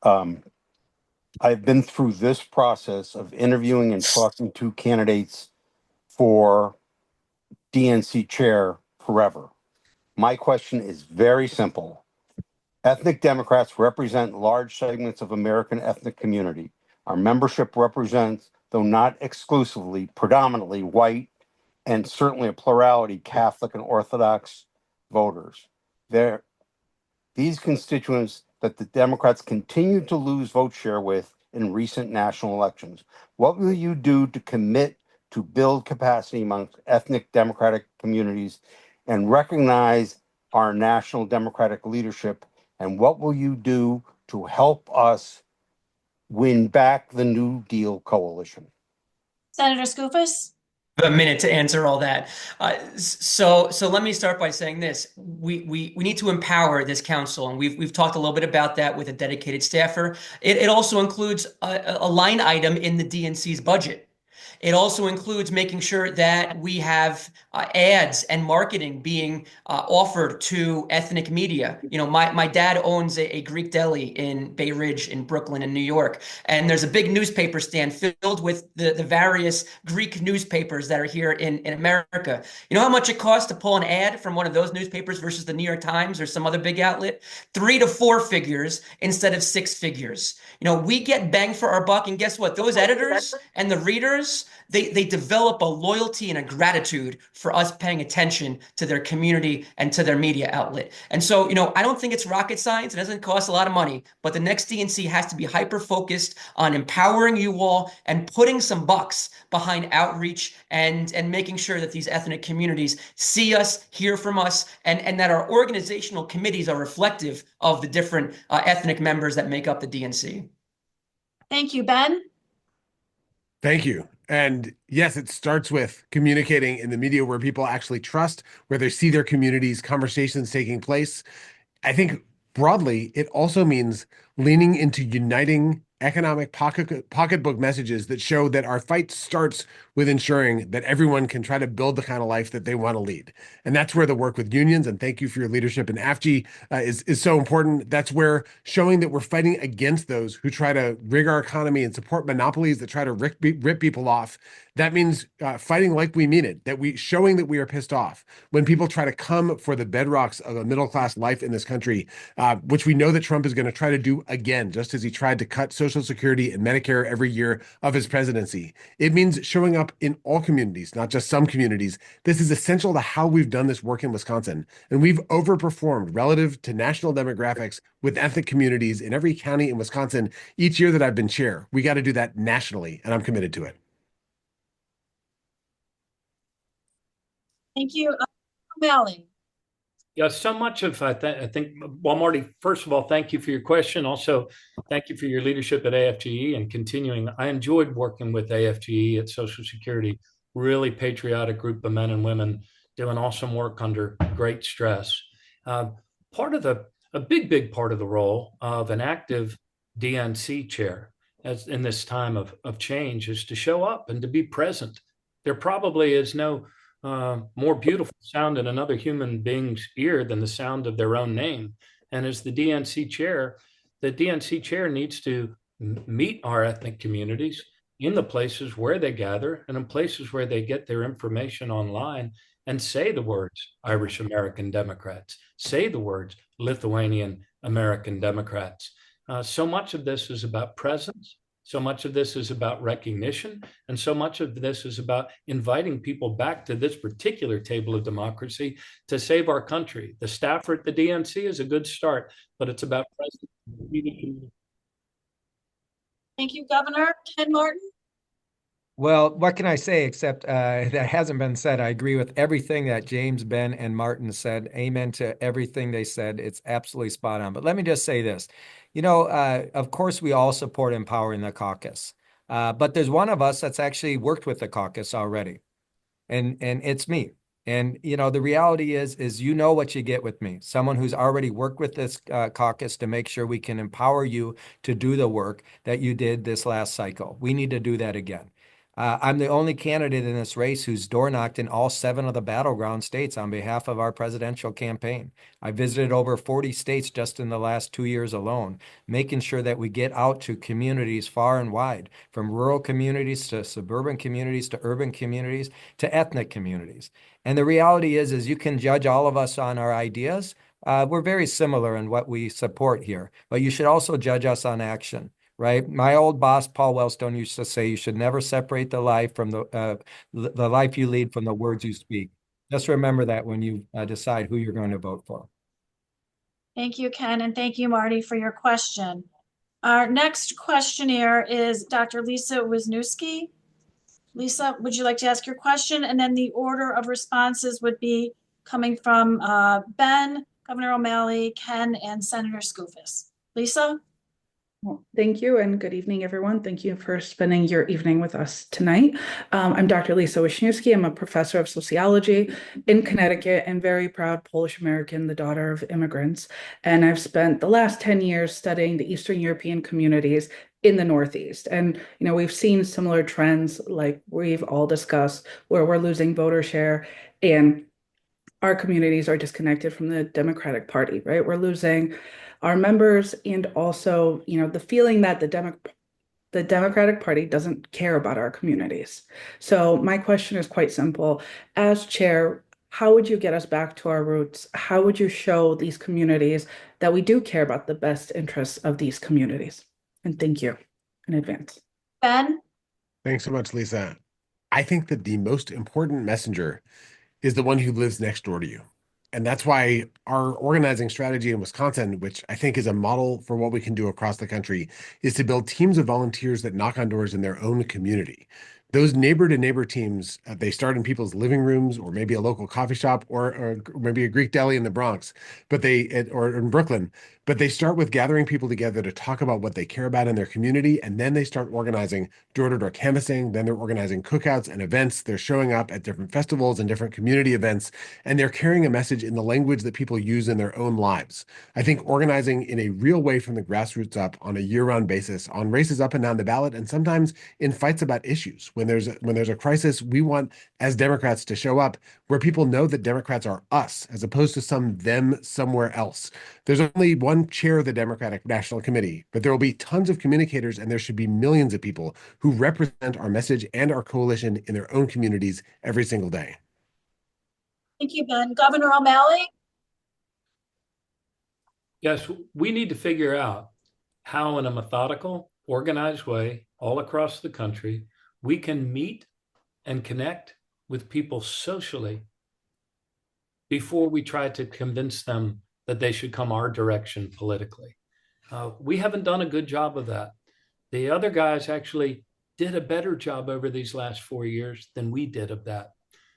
been through this process of interviewing and talking to candidates for DNC chair forever. My question is very simple. Ethnic Democrats represent large segments of American ethnic community. Our membership represents, though not exclusively, predominantly white and certainly a plurality Catholic and Orthodox voters. These constituents that the Democrats continue to lose vote share with in recent national elections. What will you do to commit to build capacity amongst ethnic Democratic communities and recognize our national Democratic leadership? And what will you do to help us win back the New Deal coalition? Senator Skoufis? A minute to answer all that. So let me start by saying this. We need to empower this council, and we've talked a little bit about that with a dedicated staffer. It also includes a line item in the DNC's budget. It also includes making sure that we have ads and marketing being offered to ethnic media. You know, my dad owns a Greek deli in Bay Ridge in Brooklyn in New York, and there's a big newspaper stand filled with the various Greek newspapers that are here in America. You know how much it costs to pull an ad from one of those newspapers versus the New York Times or some other big outlet? 3 to 4 figures instead of 6 figures. You know, we get bang for our buck, and guess what? Those editors and the readers they develop a loyalty and a gratitude for us paying attention to their community and to their media outlet. And so, I don't think it's rocket science. It doesn't cost a lot of money, but the next DNC has to be hyper-focused on empowering you all and putting some bucks behind outreach and making sure that these ethnic communities see us, hear from us, and that our organizational committees are reflective of the different ethnic members that make up the DNC. Thank you, Ben. Thank you. And yes, it starts with communicating in the media where people actually trust, where they see their communities, conversations taking place. I think broadly, it also means leaning into uniting economic pocketbook messages that show that our fight starts with ensuring that everyone can try to build the kind of life that they want to lead. And that's where the work with unions, and thank you for your leadership in AFG, is so important. That's where showing that we're fighting against those who try to rig our economy and support monopolies that try to rip people off. That means fighting like we mean it, that showing that we are pissed off when people try to come for the bedrocks of a middle-class life in this country, which we know that Trump is going to try to do again, just as he tried to cut Social Security and Medicare every year of his presidency. It means showing up in all communities, not just some communities. This is essential to how we've done this work in Wisconsin. And we've overperformed relative to national demographics with ethnic communities in every county in Wisconsin each year that I've been chair. We got to do that nationally, and I'm committed to it. Thank you. O'Malley. Yeah, so much of I think, well, Marty, first of all, thank you for your question. Also, thank you for your leadership at AFGE and continuing. I enjoyed working with AFGE at Social Security, really patriotic group of men and women doing awesome work under great stress. A big part of the role of an active DNC chair as in this time of change is to show up and to be present. There probably is no more beautiful sound in another human being's ear than the sound of their own name. And as the DNC chair needs to meet our ethnic communities in the places where they gather and in places where they get their information online and say the words Irish American Democrats, say the words Lithuanian American Democrats. So much of this is about presence. So much of this is about recognition, and so much of this is about inviting people back to this particular table of democracy to save our country. The staffer at the DNC is a good start, but it's about presence. Thank you, Governor. Ken Martin. Well, what can I say except that hasn't been said? I agree with everything that James, Ben, and Martin said. Amen to everything they said. It's absolutely spot on. But let me just say this. Of course, we all support empowering the caucus. But there's one of us that's actually worked with the caucus already. And it's me. And, the reality is you know what you get with me. Someone who's already worked with this caucus to make sure we can empower you to do the work that you did this last cycle. We need to do that again. I'm the only candidate in this race who's door knocked in all 7 of the battleground states on behalf of our presidential campaign. I visited over 40 states just in the last 2 years alone, making sure that we get out to communities far and wide, from rural communities to suburban communities to urban communities to ethnic communities. And the reality is you can judge all of us on our ideas. We're very similar in what we support here, but you should also judge us on action. Right. My old boss, Paul Wellstone, used to say you should never separate the life from the life you lead from the words you speak. Just remember that when you decide who you're going to vote for. Thank you, Ken, and thank you, Marty, for your question. Our next questioner is Dr. Lisa Wisniewski. Lisa, would you like to ask your question? And then the order of responses would be coming from Ben, Governor O'Malley, Ken, and Senator Skoufis. Lisa? Well, thank you and good evening, everyone. Thank you for spending your evening with us tonight. I'm Dr. Lisa Wisniewski. I'm a professor of sociology in Connecticut and very proud Polish American, the daughter of immigrants. And I've spent the last 10 years studying the Eastern European communities in the Northeast. And, we've seen similar trends like we've all discussed where we're losing voter share and our communities are disconnected from the Democratic Party, right? We're losing our members and also, the feeling that the Democratic Party doesn't care about our communities. So my question is quite simple. As chair, how would you get us back to our roots? How would you show these communities that we do care about the best interests of these communities? And thank you in advance. Ben? Thanks so much, Lisa. I think that the most important messenger is the one who lives next door to you. And that's why our organizing strategy in Wisconsin, which I think is a model for what we can do across the country, is to build teams of volunteers that knock on doors in their own community. Those neighbor to neighbor teams, they start in people's living rooms or maybe a local coffee shop or maybe a Greek deli in the Bronx, or in Brooklyn, but they start with gathering people together to talk about what they care about in their community. And then they start organizing door-to-door canvassing. Then they're organizing cookouts and events. They're showing up at different festivals and different community events, and they're carrying a message in the language that people use in their own lives. I think organizing in a real way from the grassroots up on a year-round basis on races up and down the ballot, and sometimes in fights about issues. When there's a crisis, we want as Democrats to show up where people know that Democrats are us as opposed to some them somewhere else. There's only one chair of the Democratic National Committee, but there will be tons of communicators, and there should be millions of people who represent our message and our coalition in their own communities every single day. Thank you, Ben. Governor O'Malley? Yes, we need to figure out how in a methodical, organized way all across the country, we can meet and connect with people socially before we try to convince them that they should come our direction politically. We haven't done a good job of that. The other guys actually did a better job over these last 4 years than we did of that.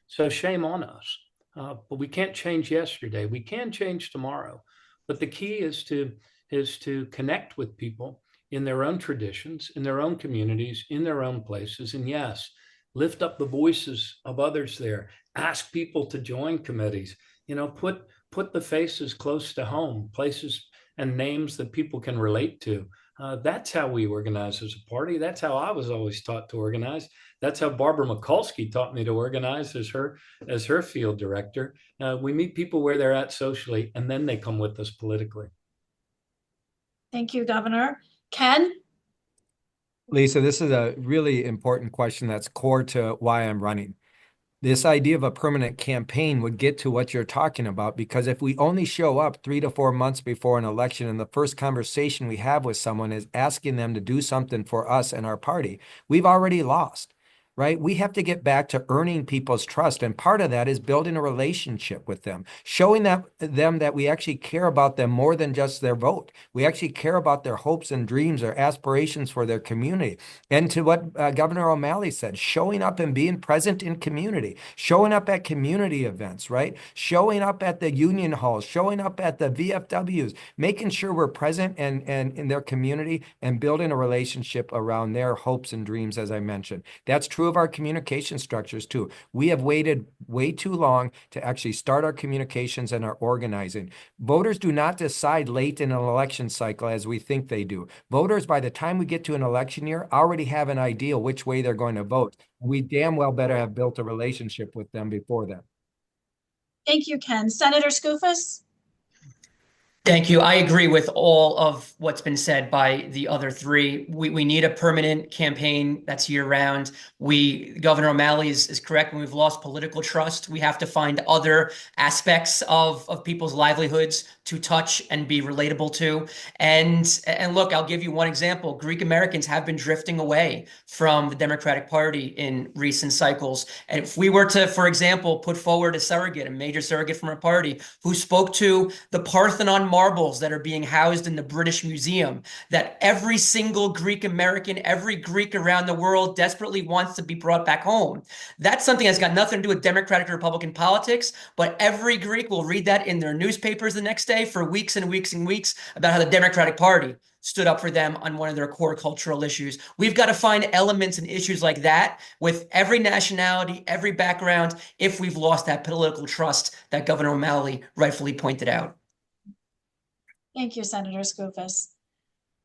So shame on us. But we can't change yesterday. We can change tomorrow. But the key is to connect with people in their own traditions, in their own communities, in their own places. And yes, lift up the voices of others there. Ask people to join committees. Put the faces close to home, places and names that people can relate to. That's how we organize as a party. That's how I was always taught to organize. That's how Barbara Mikulski taught me to organize as her field director. We meet people where they're at socially, and then they come with us politically. Thank you, Governor. Ken? Lisa, this is a really important question that's core to why I'm running. This idea of a permanent campaign would get to what you're talking about, because if we only show up 3 to 4 months before an election and the first conversation we have with someone is asking them to do something for us and our party, we've already lost. Right? We have to get back to earning people's trust. And part of that is building a relationship with them, showing them that we actually care about them more than just their vote. We actually care about their hopes and dreams, their aspirations for their community. And to what Governor O'Malley said, showing up and being present in community, showing up at community events, right? Showing up at the union halls, showing up at the VFWs, making sure we're present and in their community and building a relationship around their hopes and dreams, as I mentioned. That's true of our communication structures too. We have waited way too long to actually start our communications and our organizing. Voters do not decide late in an election cycle as we think they do. Voters, by the time we get to an election year, already have an idea which way they're going to vote. We damn well better have built a relationship with them before then. Thank you, Ken. Senator Skoufis? Thank you. I agree with all of what's been said by the other three. We need a permanent campaign that's year round. Governor O'Malley is correct. When we've lost political trust, we have to find other aspects of people's livelihoods to touch and be relatable to. And look, I'll give you one example. Greek Americans have been drifting away from the Democratic Party in recent cycles. And if we were to, for example, put forward a major surrogate from our party who spoke to the Parthenon marbles that are being housed in the British Museum, that every single Greek American, every Greek around the world desperately wants to be brought back home. That's something that's got nothing to do with Democratic or Republican politics, but every Greek will read that in their newspapers the next day for weeks and weeks and weeks about how the Democratic Party stood up for them on one of their core cultural issues. We've got to find elements and issues like that with every nationality, every background, if we've lost that political trust that Governor O'Malley rightfully pointed out. Thank you, Senator Skoufis.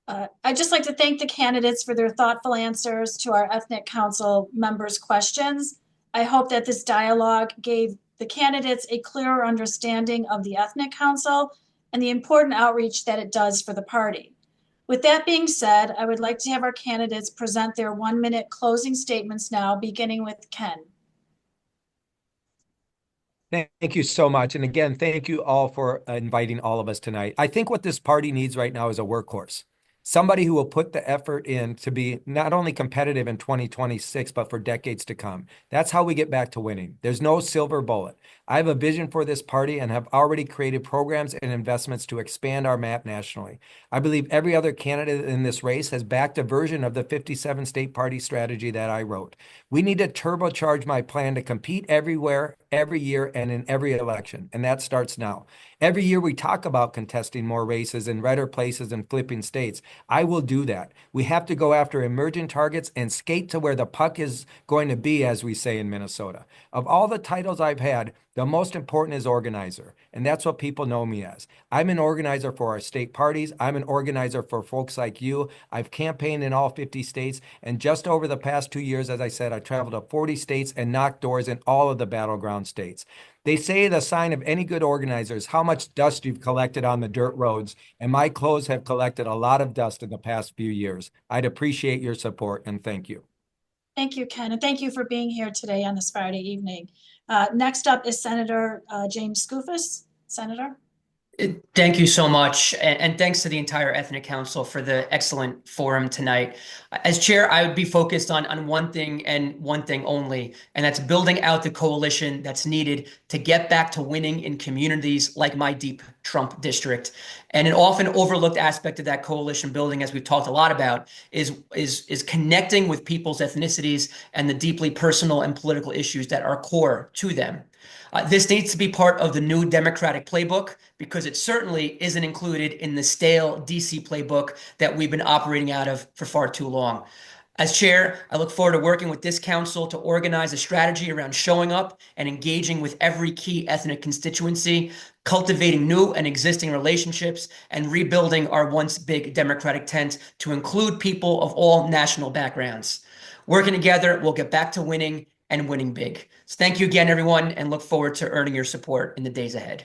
I'd just like to thank the candidates for their thoughtful answers to our Ethnic Council members' questions. I hope that this dialogue gave the candidates a clearer understanding of the Ethnic Council and the important outreach that it does for the party. With that being said, I would like to have our candidates present their 1-minute closing statements now, beginning with Ken. Thank you so much. And again, thank you all for inviting all of us tonight. I think what this party needs right now is a workhorse, somebody who will put the effort in to be not only competitive in 2026, but for decades to come. That's how we get back to winning. There's no silver bullet. I have a vision for this party and have already created programs and investments to expand our map nationally. I believe every other candidate in this race has backed a version of the 57 state party strategy that I wrote. We need to turbocharge my plan to compete everywhere, every year, and in every election. And that starts now. Every year we talk about contesting more races in redder places and flipping states. I will do that. We have to go after emerging targets and skate to where the puck is going to be, as we say in Minnesota. Of all the titles I've had, the most important is organizer, and that's what people know me as. I'm an organizer for our state parties. I'm an organizer for folks like you. I've campaigned in all 50 states, and just over the past 2 years, as I said, I traveled to 40 states and knocked doors in all of the battleground states. They say the sign of any good organizer is how much dust you've collected on the dirt roads, and my clothes have collected a lot of dust in the past few years. I'd appreciate your support, and thank you. Thank you, Ken, and thank you for being here today on this Friday evening. Next up is Senator James Skoufis. Senator. Thank you so much. And thanks to the entire Ethnic Council for the excellent forum tonight. As chair, I would be focused on one thing and one thing only, and that's building out the coalition that's needed to get back to winning in communities like my deep Trump district. And an often overlooked aspect of that coalition building, as we've talked a lot about, is connecting with people's ethnicities and the deeply personal and political issues that are core to them. This needs to be part of the new Democratic playbook because it certainly isn't included in the stale DC playbook that we've been operating out of for far too long. As chair, I look forward to working with this council to organize a strategy around showing up and engaging with every key ethnic constituency, cultivating new and existing relationships, and rebuilding our once big Democratic tent to include people of all national backgrounds. Working together, we'll get back to winning and winning big. So thank you again, everyone, and look forward to earning your support in the days ahead.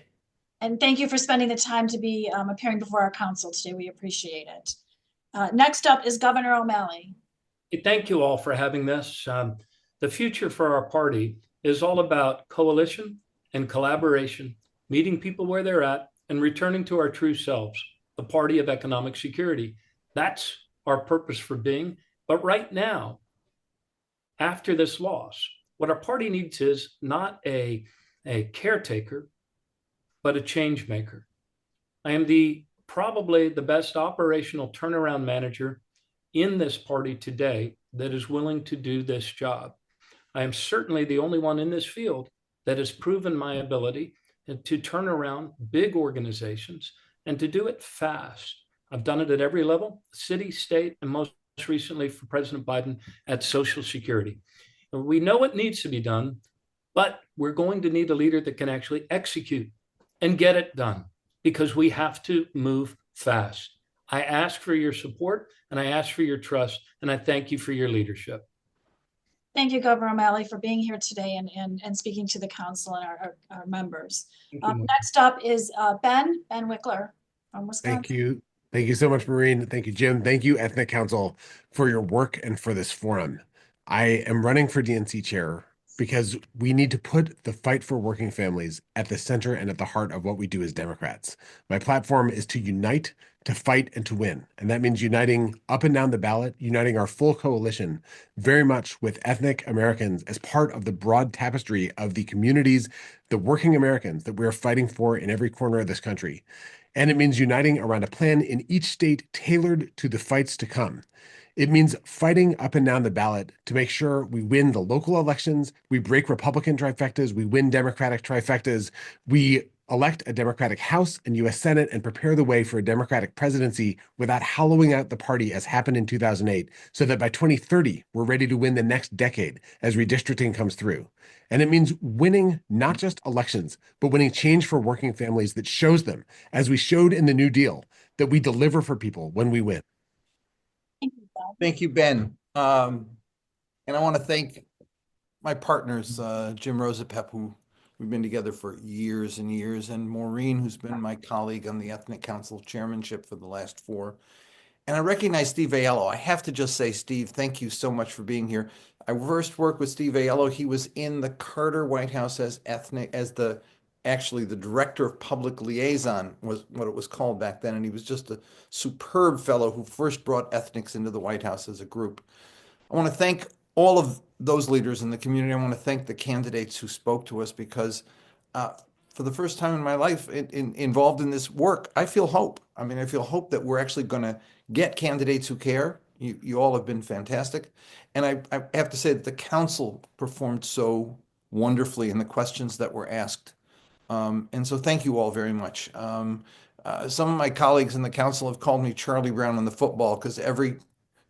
And thank you for spending the time to be appearing before our council today. We appreciate it. Next up is Governor O'Malley. Thank you all for having this. The future for our party is all about coalition and collaboration, meeting people where they're at, and returning to our true selves, the party of economic security. That's our purpose for being. But right now, after this loss, what our party needs is not a caretaker, but a change maker. I am probably the best operational turnaround manager in this party today that is willing to do this job. I am certainly the only one in this field that has proven my ability to turn around big organizations and to do it fast. I've done it at every level, city, state, and most recently for President Biden at Social Security. We know what needs to be done, but we're going to need a leader that can actually execute and get it done because we have to move fast. I ask for your support and I ask for your trust, and I thank you for your leadership. Thank you, Governor O'Malley, for being here today and speaking to the council and our members. Next up is Ben Wickler from Wisconsin. Thank you. Thank you so much, Maureen. Thank you, Jim. Thank you, Ethnic Council, for your work and for this forum. I am running for DNC chair because we need to put the fight for working families at the center and at the heart of what we do as Democrats. My platform is to unite, to fight, and to win. And that means uniting up and down the ballot, uniting our full coalition very much with ethnic Americans as part of the broad tapestry of the communities, the working Americans that we're fighting for in every corner of this country. And it means uniting around a plan in each state tailored to the fights to come. It means fighting up and down the ballot to make sure we win the local elections, we break Republican trifectas, we win Democratic trifectas, we elect a Democratic House and U.S. Senate and prepare the way for a Democratic presidency without hollowing out the party as happened in 2008, so that by 2030, we're ready to win the next decade as redistricting comes through. And it means winning not just elections, but winning change for working families that shows them, as we showed in the New Deal, that we deliver for people when we win. Thank you, Ben. And I want to thank my partners, Jim Rosapep, who we've been together for years and years, and Maureen, who's been my colleague on the Ethnic Council chairmanship for the last 4. And I recognize Steve Aiello. I have to just say, Steve, thank you so much for being here. I first worked with Steve Aiello. He was in the Carter White House as the actually the director of public liaison was what it was called back then. And he was just a superb fellow who first brought ethnics into the White House as a group. I want to thank all of those leaders in the community. I want to thank the candidates who spoke to us because for the first time in my life involved in this work, I feel hope. I mean, I feel hope that we're actually going to get candidates who care. You all have been fantastic. And I have to say that the council performed so wonderfully in the questions that were asked. And so thank you all very much. Some of my colleagues in the council have called me Charlie Brown on the football because every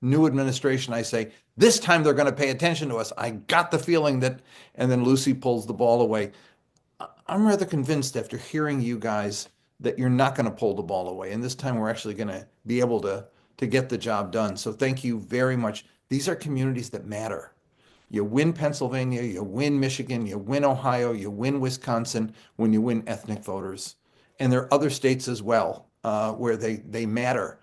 new administration I say, this time they're going to pay attention to us. I got the feeling that, and then Lucy pulls the ball away. I'm rather convinced after hearing you guys that you're not going to pull the ball away. And this time we're actually going to be able to get the job done. So thank you very much. These are communities that matter. You win Pennsylvania, you win Michigan, you win Ohio, you win Wisconsin when you win ethnic voters. And there are other states as well where they matter.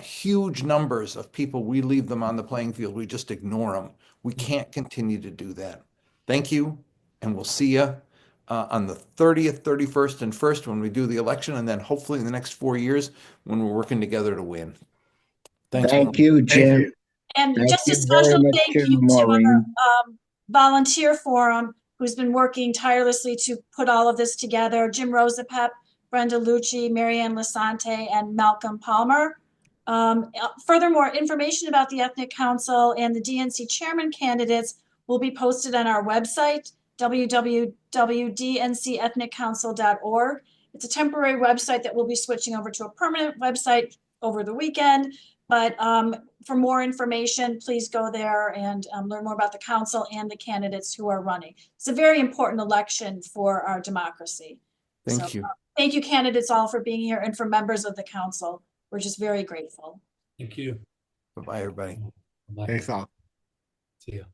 Huge numbers of people, we leave them on the playing field. We just ignore them. We can't continue to do that. Thank you, and we'll see you on the 30th, 31st, and 1st when we do the election, and then hopefully in the next 4 years when we're working together to win. Thanks. Thank you, Jim. Thank you. And Thank just a you very special much thank to you to our Maureen. volunteer forum who's been working tirelessly to put all of this together. Jim Rosapep, Brenda Lucci, Marianne Lasante, and Malcolm Palmer. Furthermore, information about the Ethnic Council and the DNC chairman candidates will be posted on our website, www.dncethniccouncil.org. It's a temporary website that will be switching over to a permanent website over the weekend. But for more information, please go there and learn more about the council and the candidates who are running. It's a very important election for our democracy. Thank you. Thank you, candidates, all for being here, and for members of the council. We're just very grateful. Thank you. Bye-bye, everybody. Bye. Thanks all. See you.